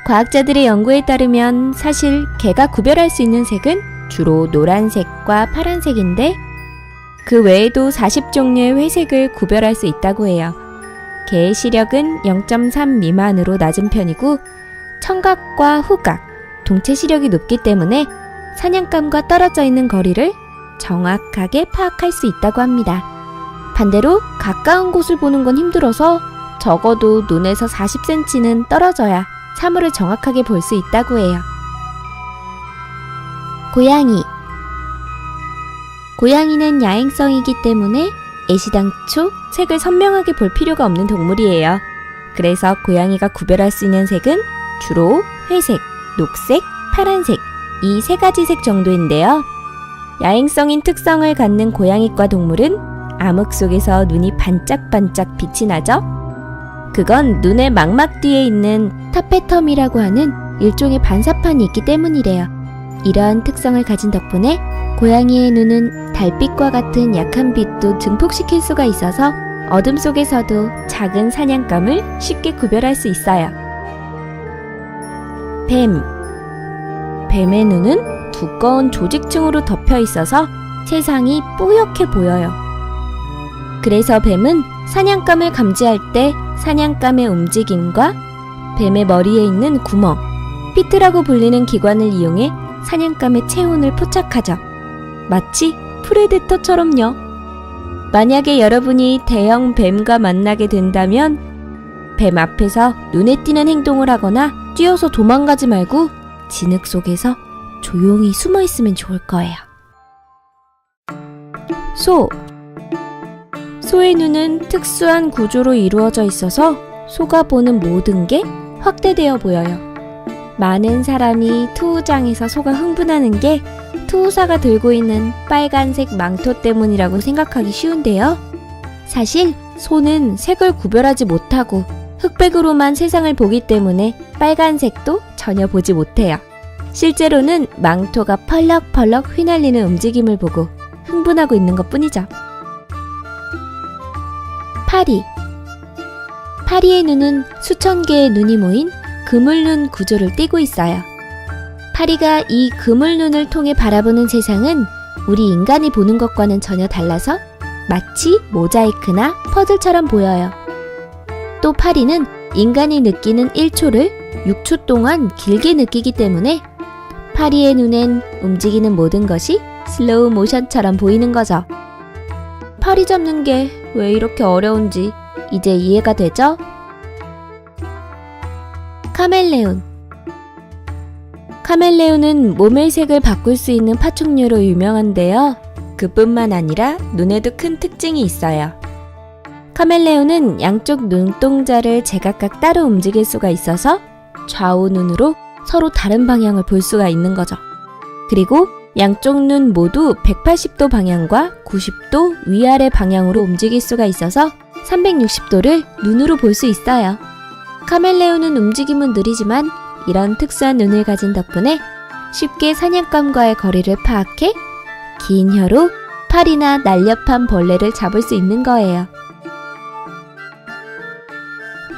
Speaker 4: 과학자들의 연구에 따르면 사실 개가 구별할 수 있는 색은 주로 노란색과 파란색인데 그 외에도 40종류의 회색을 구별할 수 있다고 해요. 개의 시력은 0.3 미만으로 낮은 편이고 청각과 후각, 동체 시력이 높기 때문에 사냥감과 떨어져 있는 거리를 정확하게 파악할 수 있다고 합니다. 반대로 가까운 곳을 보는 건 힘들어서 적어도 눈에서 40cm는 떨어져야 사물을 정확하게 볼 수 있다고 해요. 고양이. 고양이는 야행성이기 때문에 애시당초 색을 선명하게 볼 필요가 없는 동물이에요. 그래서 고양이가 구별할 수 있는 색은 주로 회색, 녹색, 파란색 이 세 가지 색 정도인데요. 야행성인 특성을 갖는 고양이과 동물은 암흑 속에서 눈이 반짝반짝 빛이 나죠? 그건 눈의 망막 뒤에 있는 타페텀이라고 하는 일종의 반사판이 있기 때문이래요. 이러한 특성을 가진 덕분에 고양이의 눈은 달빛과 같은 약한 빛도 증폭시킬 수가 있어서 어둠 속에서도 작은 사냥감을 쉽게 구별할 수 있어요. 뱀. 뱀의 눈은 두꺼운 조직층으로 덮여 있어서 세상이 뿌옇게 보여요. 그래서 뱀은 사냥감을 감지할 때 사냥감의 움직임과 뱀의 머리에 있는 구멍, 피트라고 불리는 기관을 이용해 사냥감의 체온을 포착하죠. 마치 프레데터처럼요. 만약에 여러분이 대형 뱀과 만나게 된다면 뱀 앞에서 눈에 띄는 행동을 하거나 뛰어서 도망가지 말고 진흙 속에서 조용히 숨어 있으면 좋을 거예요. 소. 소의 눈은 특수한 구조로 이루어져 있어서 소가 보는 모든 게 확대되어 보여요. 많은 사람이 투우장에서 소가 흥분하는 게 투우사가 들고 있는 빨간색 망토 때문이라고 생각하기 쉬운데요. 사실 소는 색을 구별하지 못하고 흑백으로만 세상을 보기 때문에 빨간색도 전혀 보지 못해요. 실제로는 망토가 펄럭펄럭 휘날리는 움직임을 보고 흥분하고 있는 것뿐이죠. 파리. 파리의 눈은 수천 개의 눈이 모인 그물눈 구조를 띠고 있어요. 파리가 이 그물눈을 통해 바라보는 세상은 우리 인간이 보는 것과는 전혀 달라서 마치 모자이크나 퍼즐처럼 보여요. 또 파리는 인간이 느끼는 1초를 6초 동안 길게 느끼기 때문에 파리의 눈엔 움직이는 모든 것이 슬로우 모션처럼 보이는 거죠. 파리 잡는 게 왜 이렇게 어려운지 이제 이해가 되죠? 카멜레온. 카멜레온은 몸의 색을 바꿀 수 있는 파충류로 유명한데요. 그뿐만 아니라 눈에도 큰 특징이 있어요. 카멜레온은 양쪽 눈동자를 제각각 따로 움직일 수가 있어서 좌우 눈으로 서로 다른 방향을 볼 수가 있는 거죠. 그리고 양쪽 눈 모두 180도 방향과 90도 위아래 방향으로 움직일 수가 있어서 360도를 눈으로 볼 수 있어요. 카멜레온은 움직임은 느리지만 이런 특수한 눈을 가진 덕분에 쉽게 사냥감과의 거리를 파악해 긴 혀로 파리나 날렵한 벌레를 잡을 수 있는 거예요.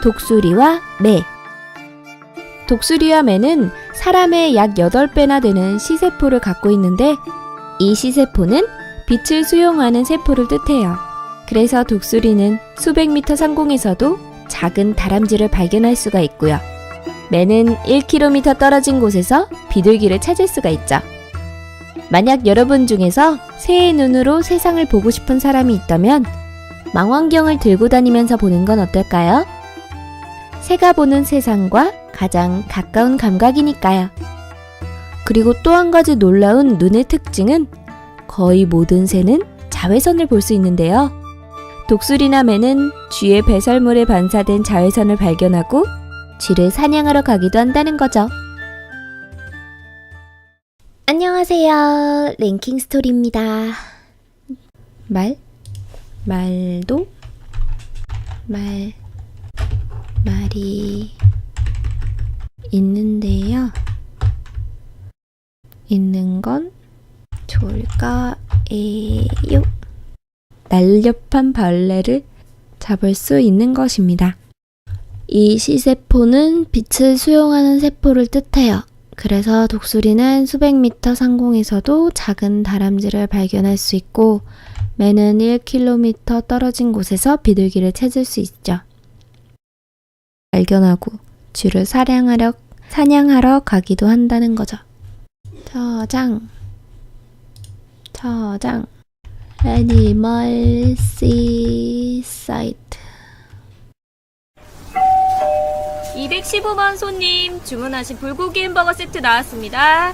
Speaker 4: 독수리와 매. 독수리와 매는 사람의 약 8배나 되는 시세포를 갖고 있는데 이 시세포는 빛을 수용하는 세포를 뜻해요. 그래서 독수리는 수백 미터 상공에서도 작은 다람쥐를 발견할 수가 있고요. 매는 1km 떨어진 곳에서 비둘기를 찾을 수가 있죠. 만약 여러분 중에서 새의 눈으로 세상을 보고 싶은 사람이 있다면 망원경을 들고 다니면서 보는 건 어떨까요? 새가 보는 세상과 가장 가까운 감각이니까요. 그리고 또 한 가지 놀라운 눈의 특징은 거의 모든 새는 자외선을 볼 수 있는데요. 독수리나 매는 쥐의 배설물에 반사된 자외선을 발견하고 쥐를 사냥하러 가기도 한다는 거죠. 안녕하세요. 랭킹스토리입니다. 말도 말이 있는데요. 있는 건 좋을까요? 날렵한 벌레를 잡을 수 있는 것입니다. 이 시세포는 빛을 수용하는 세포를 뜻해요. 그래서 독수리는 수백 미터 상공에서도 작은 다람쥐를 발견할 수 있고 매는 1km 떨어진 곳에서 비둘기를 찾을 수 있죠. 발견하고 쥐를 사냥하러 가기도 한다는 거죠. 저장 애니멀 씨 사이트
Speaker 2: 215번 손님 주문하신 불고기 햄버거 세트 나왔습니다.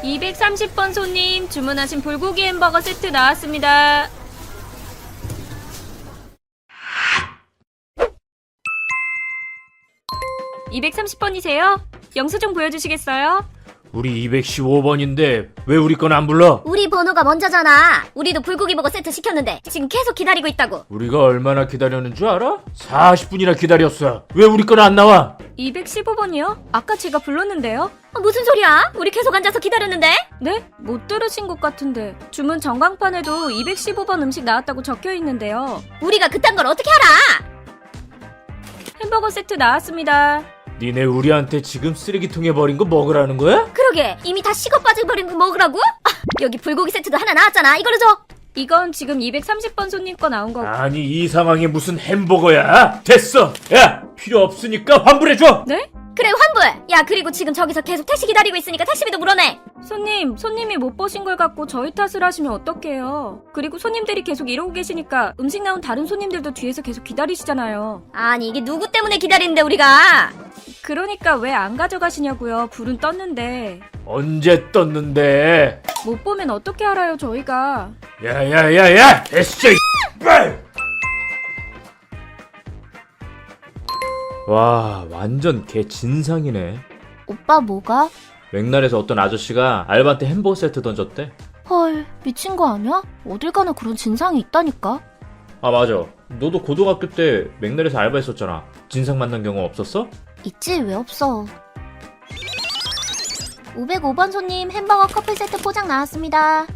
Speaker 2: 230번 손님 주문하신 불고기 햄버거 세트 나왔습니다. (230번이세요) 영수증 보여주시겠어요?
Speaker 1: 우리 215번인데 왜 우리 건 안 불러?
Speaker 2: 우리 번호가 먼저잖아. 우리도 불고기 버거 세트 시켰는데 지금 계속 기다리고 있다고.
Speaker 1: 우리가 얼마나 기다렸는 줄 알아? 40분이나 기다렸어. 왜 우리 건 안 나와?
Speaker 2: 215번이요? 아까 제가 불렀는데요? 무슨 소리야? 우리 계속 앉아서 기다렸는데? 네? 못 들으신 것 같은데 주문 전광판에도 215번 음식 나왔다고 적혀있는데요. 우리가 그딴 걸 어떻게 알아? 햄버거 세트 나왔습니다.
Speaker 1: 니네 우리한테 지금 쓰레기통에 버린 거 먹으라는 거야?
Speaker 2: 그러게 이미 다 식어 빠져버린 거 먹으라고? 여기 불고기 세트도 하나 나왔잖아. 이걸로 줘. 이건 지금 230번 손님 거 나온 거고.
Speaker 1: 아니 이 상황에 무슨 햄버거야? 됐어. 야 필요 없으니까 환불해줘.
Speaker 2: 네? 그래 환불. 야 그리고 지금 저기서 계속 택시 기다리고 있으니까 택시비도 물어내. 손님이 못 보신 걸 갖고 저희 탓을 하시면 어떡해요. 그리고 손님들이 계속 이러고 계시니까 음식 나온 다른 손님들도 뒤에서 계속 기다리시잖아요. 아니 이게 누구 때문에 기다리는데 우리가. 그러니까 왜 안 가져가시냐고요. 불은 떴는데.
Speaker 1: 언제 떴는데?
Speaker 2: 못 보면 어떻게 알아요 저희가.
Speaker 1: 야야야야 됐어. 와 완전 개 진상이네.
Speaker 2: 오빠 뭐가?
Speaker 1: 맥날에서 어떤 아저씨가 알바한테 햄버거 세트 던졌대.
Speaker 2: 헐 미친 거 아니야? 어딜 가나 그런 진상이 있다니까.
Speaker 1: 아 맞아. 너도 고등학교 때 맥날에서 알바했었잖아. 진상 만난 경험 없었어?
Speaker 2: 있지 왜 없어. 505번 손님 햄버거 커플 세트 포장 나왔습니다.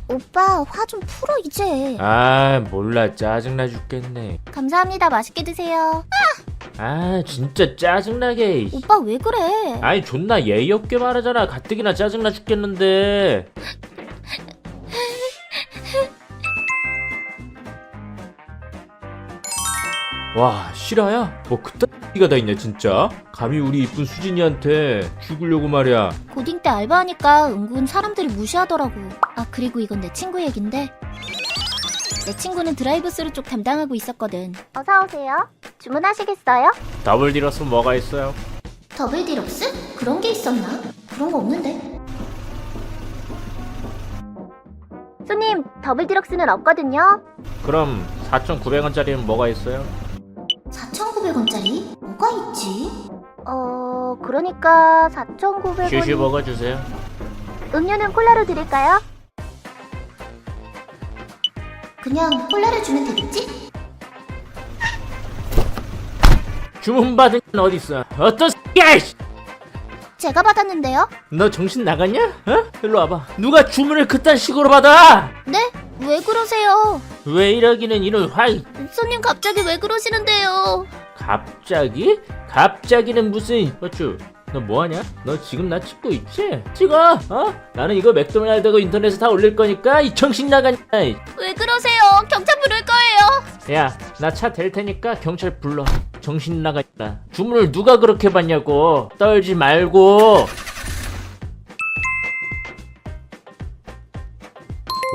Speaker 2: 오빠 화 좀 풀어 이제.
Speaker 1: 아 몰라 짜증나 죽겠네.
Speaker 2: 감사합니다. 맛있게 드세요.
Speaker 1: 아 진짜 짜증나게.
Speaker 2: 오빠 왜 그래?
Speaker 1: 아니 존나 예의 없게 말하잖아. 가뜩이나 짜증나 죽겠는데. 와 실화야? 뭐 그딴 X가 다 있냐 진짜? 감히 우리 이쁜 수진이한테 죽으려고 말이야.
Speaker 2: 고딩 때 알바하니까 은근 사람들이 무시하더라고. 아 그리고 이건 내 친구 얘긴데 내 친구는 드라이브스루 쪽 담당하고 있었거든. 어서오세요. 주문하시겠어요?
Speaker 1: 더블 디럭스 뭐가 있어요?
Speaker 2: 더블 디럭스? 그런 게 있었나? 그런 거 없는데. 손님 더블 디럭스는 없거든요.
Speaker 1: 그럼 4,900원짜리는 뭐가 있어요?
Speaker 2: 4,900원짜리? 뭐가 있지? 그러니까 4,900원...
Speaker 1: 슈슈버거 주세요.
Speaker 2: 음료는 콜라로 드릴까요? 그냥 콜라를 주면 되겠지?
Speaker 1: 주문 받은 건 어딨어? 어떤 X야 이씨!
Speaker 2: 제가 받았는데요?
Speaker 1: 너 정신 나갔냐? 어? 일로 와봐. 누가 주문을 그딴 식으로 받아?
Speaker 2: 네? 왜 그러세요?
Speaker 1: 왜 이러기는 이런 화이.
Speaker 2: 손님 갑자기 왜 그러시는데요?
Speaker 1: 갑자기? 갑자기는 무슨. 어쭈 너 뭐하냐? 너 지금 나 찍고 있지? 찍어! 어? 나는 이거 맥도날드고 인터넷에 다 올릴 거니까 이 정신 나간.
Speaker 2: 왜 그러세요? 경찰 부를 거예요.
Speaker 1: 야 나 차 댈 테니까 경찰 불러. 정신 나갔다. 주문을 누가 그렇게 받냐고. 떨지 말고.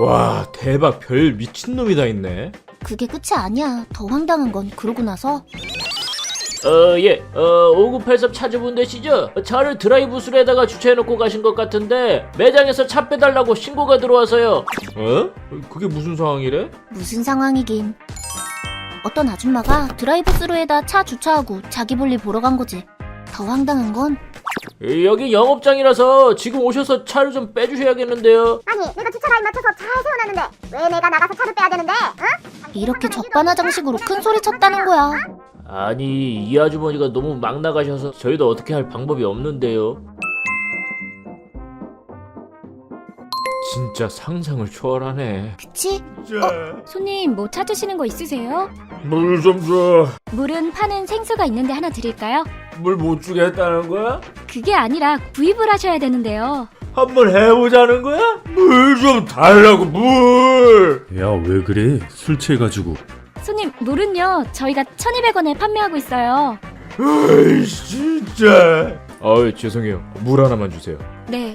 Speaker 1: 와 대박. 별 미친놈이 다 있네.
Speaker 2: 그게 끝이 아니야. 더 황당한 건 그러고 나서
Speaker 1: 5983 찾아본 되시죠? 차를 드라이브스루에다가 주차해놓고 가신 것 같은데 매장에서 차 빼달라고 신고가 들어와서요. 어? 그게 무슨 상황이래?
Speaker 2: 무슨 상황이긴. 어떤 아줌마가 드라이브스루에다 차 주차하고 자기 볼일 보러 간 거지. 더 황당한 건
Speaker 1: 여기 영업장이라서 지금 오셔서 차를 좀 빼주셔야겠는데요.
Speaker 3: 아니, 내가 주차 라인 맞춰서 잘 세워놨는데 왜 내가 나가서 차를 빼야 되는데? 응?
Speaker 2: 이렇게 적반하장식으로 큰 소리 쳤다는 거야.
Speaker 1: 아니, 이 아주머니가 너무 막 나가셔서 저희도 어떻게 할 방법이 없는데요. 진짜 상상을 초월하네.
Speaker 2: 그치? 손님 뭐 찾으시는 거 있으세요?
Speaker 1: 물 좀 줘.
Speaker 2: 물은 파는 생수가 있는데 하나 드릴까요?
Speaker 1: 물 못 주겠다는 거야?
Speaker 2: 그게 아니라 구입을 하셔야 되는데요.
Speaker 1: 한번 해보자는 거야? 물 좀 달라고, 물!
Speaker 9: 야, 왜 그래? 술 취해가지고.
Speaker 2: 손님, 물은요 저희가 1,200원에 판매하고 있어요.
Speaker 1: 아이, 진짜. 어이, 죄송해요. 물 하나만 주세요.
Speaker 2: 네.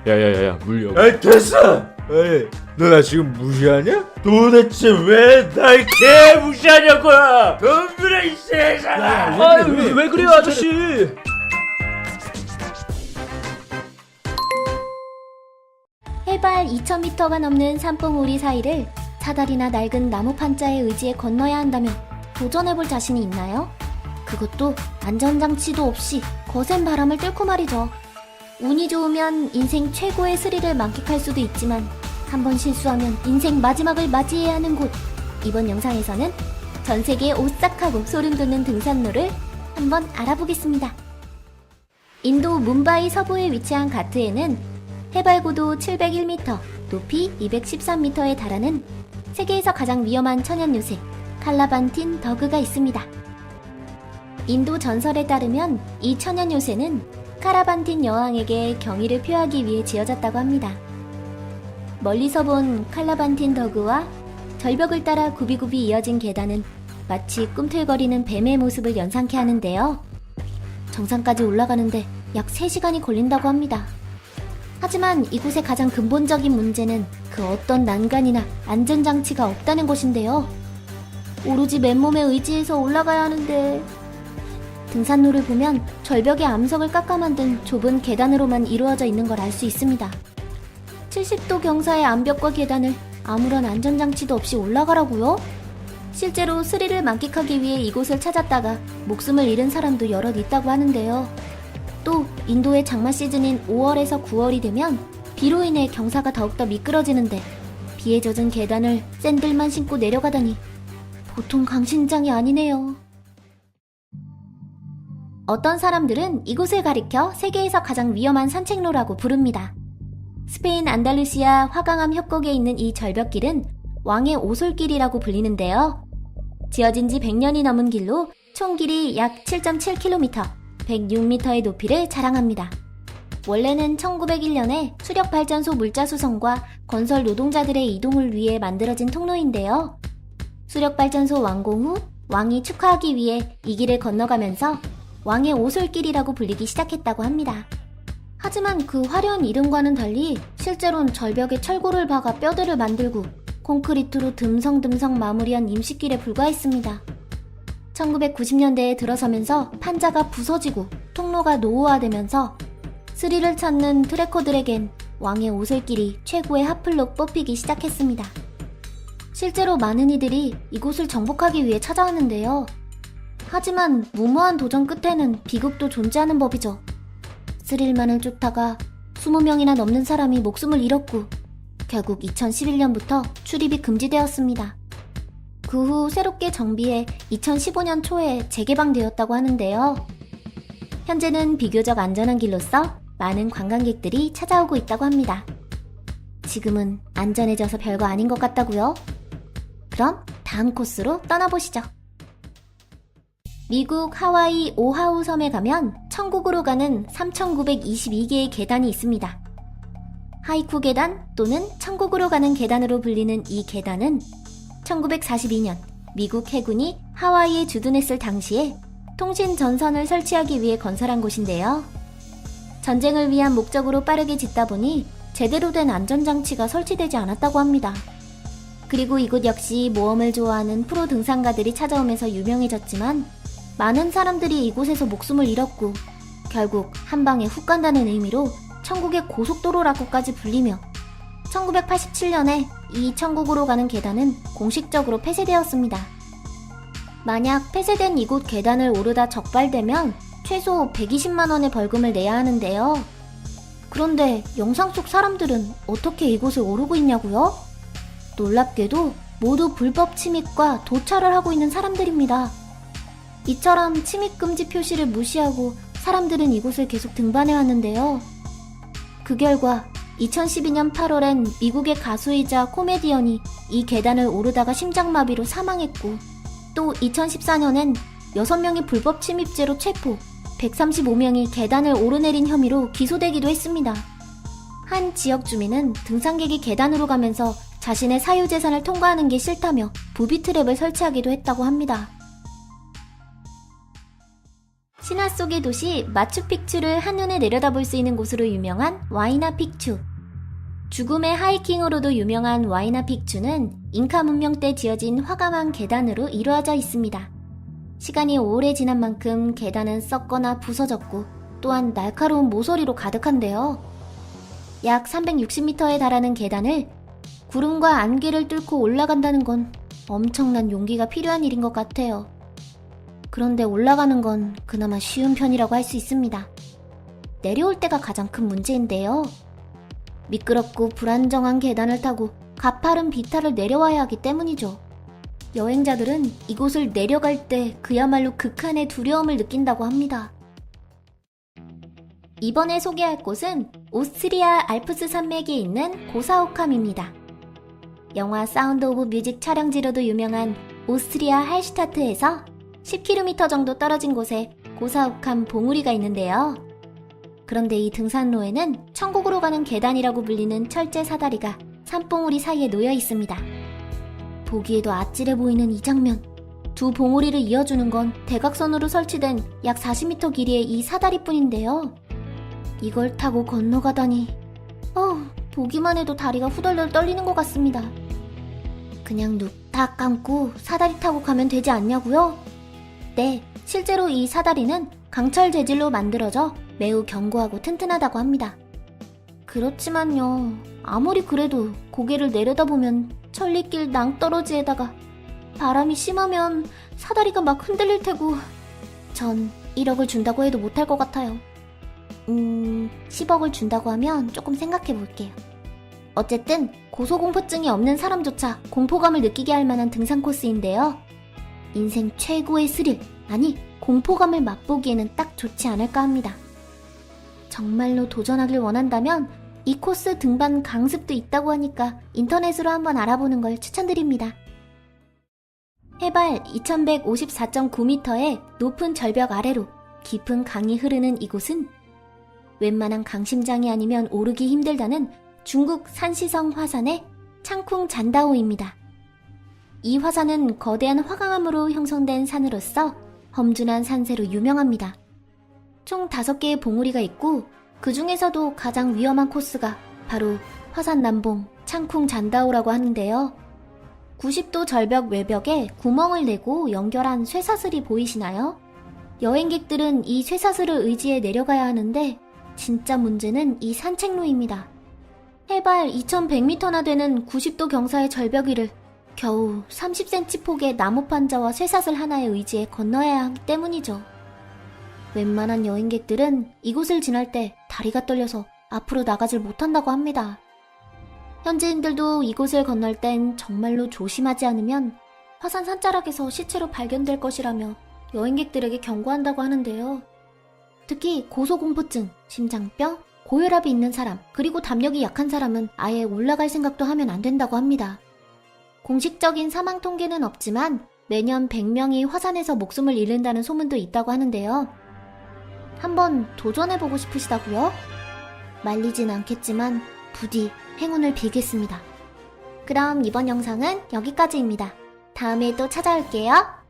Speaker 1: 야야야야, 물 여기. 아이, 됐어! 아이, 너 나 지금 무시하냐? 도대체 왜 날 개 무시하냐고! 덤비라, 이 세상아! 아이, 왜 그래요, 아저씨?
Speaker 2: 해발 2,000m가 넘는 산봉우리 사이를 사다리나 낡은 나무 판자에 의지해 건너야 한다면 도전해볼 자신이 있나요? 그것도 안전장치도 없이 거센 바람을 뚫고 말이죠. 운이 좋으면 인생 최고의 스릴을 만끽할 수도 있지만 한번 실수하면 인생 마지막을 맞이해야 하는 곳. 이번 영상에서는 전 세계에 오싹하고 소름 돋는 등산로를 한번 알아보겠습니다. 인도 뭄바이 서부에 위치한 가트에는 해발 고도 701m, 높이 213m에 달하는 세계에서 가장 위험한 천연 요새 칼라반틴 더그가 있습니다. 인도 전설에 따르면 이 천연 요새는 카라반틴 여왕에게 경의를 표하기 위해 지어졌다고 합니다. 멀리서 본 칼라반틴 더그와 절벽을 따라 굽이굽이 이어진 계단은 마치 꿈틀거리는 뱀의 모습을 연상케 하는데요. 정상까지 올라가는데 약 3시간이 걸린다고 합니다. 하지만 이곳의 가장 근본적인 문제는 그 어떤 난간이나 안전장치가 없다는 것인데요. 오로지 맨몸에 의지해서 올라가야 하는데 등산로를 보면 절벽에 암석을 깎아 만든 좁은 계단으로만 이루어져 있는 걸 알 수 있습니다. 70도 경사의 암벽과 계단을 아무런 안전장치도 없이 올라가라고요? 실제로 스릴을 만끽하기 위해 이곳을 찾았다가 목숨을 잃은 사람도 여럿 있다고 하는데요. 또 인도의 장마 시즌인 5월에서 9월이 되면 비로 인해 경사가 더욱더 미끄러지는데 비에 젖은 계단을 샌들만 신고 내려가다니 보통 강심장이 아니네요. 어떤 사람들은 이곳을 가리켜 세계에서 가장 위험한 산책로라고 부릅니다. 스페인 안달루시아 화강암 협곡에 있는 이 절벽길은 왕의 오솔길이라고 불리는데요. 지어진 지 100년이 넘은 길로 총 길이 약 7.7km, 106m의 높이를 자랑합니다. 원래는 1901년에 수력발전소 물자 수송과 건설 노동자들의 이동을 위해 만들어진 통로인데요. 수력발전소 완공 후 왕이 축하하기 위해 이 길을 건너가면서 왕의 오솔길이라고 불리기 시작했다고 합니다. 하지만 그 화려한 이름과는 달리 실제로는 절벽에 철골을 박아 뼈대를 만들고 콘크리트로 듬성듬성 마무리한 임시길에 불과했습니다. 1990년대에 들어서면서 판자가 부서지고 통로가 노후화되면서 스릴을 찾는 트레커들에겐 왕의 오솔길이 최고의 핫플로 뽑히기 시작했습니다. 실제로 많은 이들이 이곳을 정복하기 위해 찾아왔는데요. 하지만 무모한 도전 끝에는 비극도 존재하는 법이죠. 스릴만을 쫓다가 20명이나 넘는 사람이 목숨을 잃었고 결국 2011년부터 출입이 금지되었습니다. 그 후 새롭게 정비해 2015년 초에 재개방되었다고 하는데요. 현재는 비교적 안전한 길로서 많은 관광객들이 찾아오고 있다고 합니다. 지금은 안전해져서 별거 아닌 것 같다고요? 그럼 다음 코스로 떠나보시죠. 미국 하와이 오하우 섬에 가면 천국으로 가는 3,922개의 계단이 있습니다. 하이쿠 계단 또는 천국으로 가는 계단으로 불리는 이 계단은 1942년 미국 해군이 하와이에 주둔했을 당시에 통신 전선을 설치하기 위해 건설한 곳인데요. 전쟁을 위한 목적으로 빠르게 짓다 보니 제대로 된 안전장치가 설치되지 않았다고 합니다. 그리고 이곳 역시 모험을 좋아하는 프로 등산가들이 찾아오면서 유명해졌지만 많은 사람들이 이곳에서 목숨을 잃었고 결국 한 방에 훅 간다는 의미로 천국의 고속도로라고까지 불리며 1987년에 이 천국으로 가는 계단은 공식적으로 폐쇄되었습니다. 만약 폐쇄된 이곳 계단을 오르다 적발되면 최소 120만 원의 벌금을 내야 하는데요. 그런데 영상 속 사람들은 어떻게 이곳을 오르고 있냐고요? 놀랍게도 모두 불법 침입과 도찰을 하고 있는 사람들입니다. 이처럼 침입 금지 표시를 무시하고 사람들은 이곳을 계속 등반해 왔는데요. 그 결과 2012년 8월엔 미국의 가수이자 코미디언이 이 계단을 오르다가 심장마비로 사망했고, 또 2014년엔 6명이 불법 침입죄로 체포, 135명이 계단을 오르내린 혐의로 기소되기도 했습니다. 한 지역 주민은 등산객이 계단으로 가면서 자신의 사유재산을 통과하는 게 싫다며 부비 트랩을 설치하기도 했다고 합니다. 신화 속의 도시 마추픽추를 한눈에 내려다볼 수 있는 곳으로 유명한 와이나픽추. 죽음의 하이킹으로도 유명한 와이나픽추는 잉카 문명 때 지어진 화강한 계단으로 이루어져 있습니다. 시간이 오래 지난 만큼 계단은 썩거나 부서졌고 또한 날카로운 모서리로 가득한데요. 약 360m에 달하는 계단을 구름과 안개를 뚫고 올라간다는 건 엄청난 용기가 필요한 일인 것 같아요. 그런데 올라가는 건 그나마 쉬운 편이라고 할 수 있습니다. 내려올 때가 가장 큰 문제인데요. 미끄럽고 불안정한 계단을 타고 가파른 비탈을 내려와야 하기 때문이죠. 여행자들은 이곳을 내려갈 때 그야말로 극한의 두려움을 느낀다고 합니다. 이번에 소개할 곳은 오스트리아 알프스 산맥에 있는 고사오캄입니다. 영화 사운드 오브 뮤직 촬영지로도 유명한 오스트리아 할슈타트에서 10km 정도 떨어진 곳에 고사오캄 봉우리가 있는데요. 그런데 이 등산로에는 천국으로 가는 계단이라고 불리는 철제 사다리가 산봉우리 사이에 놓여 있습니다. 보기에도 아찔해 보이는 이 장면. 두 봉우리를 이어주는 건 대각선으로 설치된 약 40m 길이의 이 사다리뿐인데요. 이걸 타고 건너가다니 보기만 해도 다리가 후덜덜 떨리는 것 같습니다. 그냥 눈 딱 감고 사다리 타고 가면 되지 않냐고요? 네, 실제로 이 사다리는 강철 재질로 만들어져 매우 견고하고 튼튼하다고 합니다. 그렇지만요, 아무리 그래도 고개를 내려다보면 천리길 낭떠러지에다가 바람이 심하면 사다리가 막 흔들릴 테고, 전 1억을 준다고 해도 못할 것 같아요. 10억을 준다고 하면 조금 생각해 볼게요. 어쨌든 고소공포증이 없는 사람조차 공포감을 느끼게 할 만한 등산 코스인데요. 인생 최고의 스릴, 아니 공포감을 맛보기에는 딱 좋지 않을까 합니다. 정말로 도전하길 원한다면 이 코스 등반 강습도 있다고 하니까 인터넷으로 한번 알아보는 걸 추천드립니다. 해발 2154.9m의 높은 절벽 아래로 깊은 강이 흐르는 이곳은 웬만한 강심장이 아니면 오르기 힘들다는 중국 산시성 화산의 창쿵 잔다오입니다. 이 화산은 거대한 화강암으로 형성된 산으로서 험준한 산세로 유명합니다. 총 5개의 봉우리가 있고 그 중에서도 가장 위험한 코스가 바로 화산 남봉 창쿵 잔다오라고 하는데요. 90도 절벽 외벽에 구멍을 내고 연결한 쇠사슬이 보이시나요? 여행객들은 이 쇠사슬을 의지해 내려가야 하는데 진짜 문제는 이 산책로입니다. 해발 2100m나 되는 90도 경사의 절벽 위를 겨우 30cm 폭의 나무 판자와 쇠사슬 하나에 의지해 건너야 하기 때문이죠. 웬만한 여행객들은 이곳을 지날 때 다리가 떨려서 앞으로 나가질 못한다고 합니다. 현지인들도 이곳을 건널 땐 정말로 조심하지 않으면 화산 산자락에서 시체로 발견될 것이라며 여행객들에게 경고한다고 하는데요. 특히 고소공포증, 심장병, 고혈압이 있는 사람, 그리고 담력이 약한 사람은 아예 올라갈 생각도 하면 안 된다고 합니다. 공식적인 사망 통계는 없지만 매년 100명이 화산에서 목숨을 잃는다는 소문도 있다고 하는데요. 한번 도전해보고 싶으시다고요? 말리진 않겠지만 부디 행운을 빌겠습니다. 그럼 이번 영상은 여기까지입니다. 다음에 또 찾아올게요.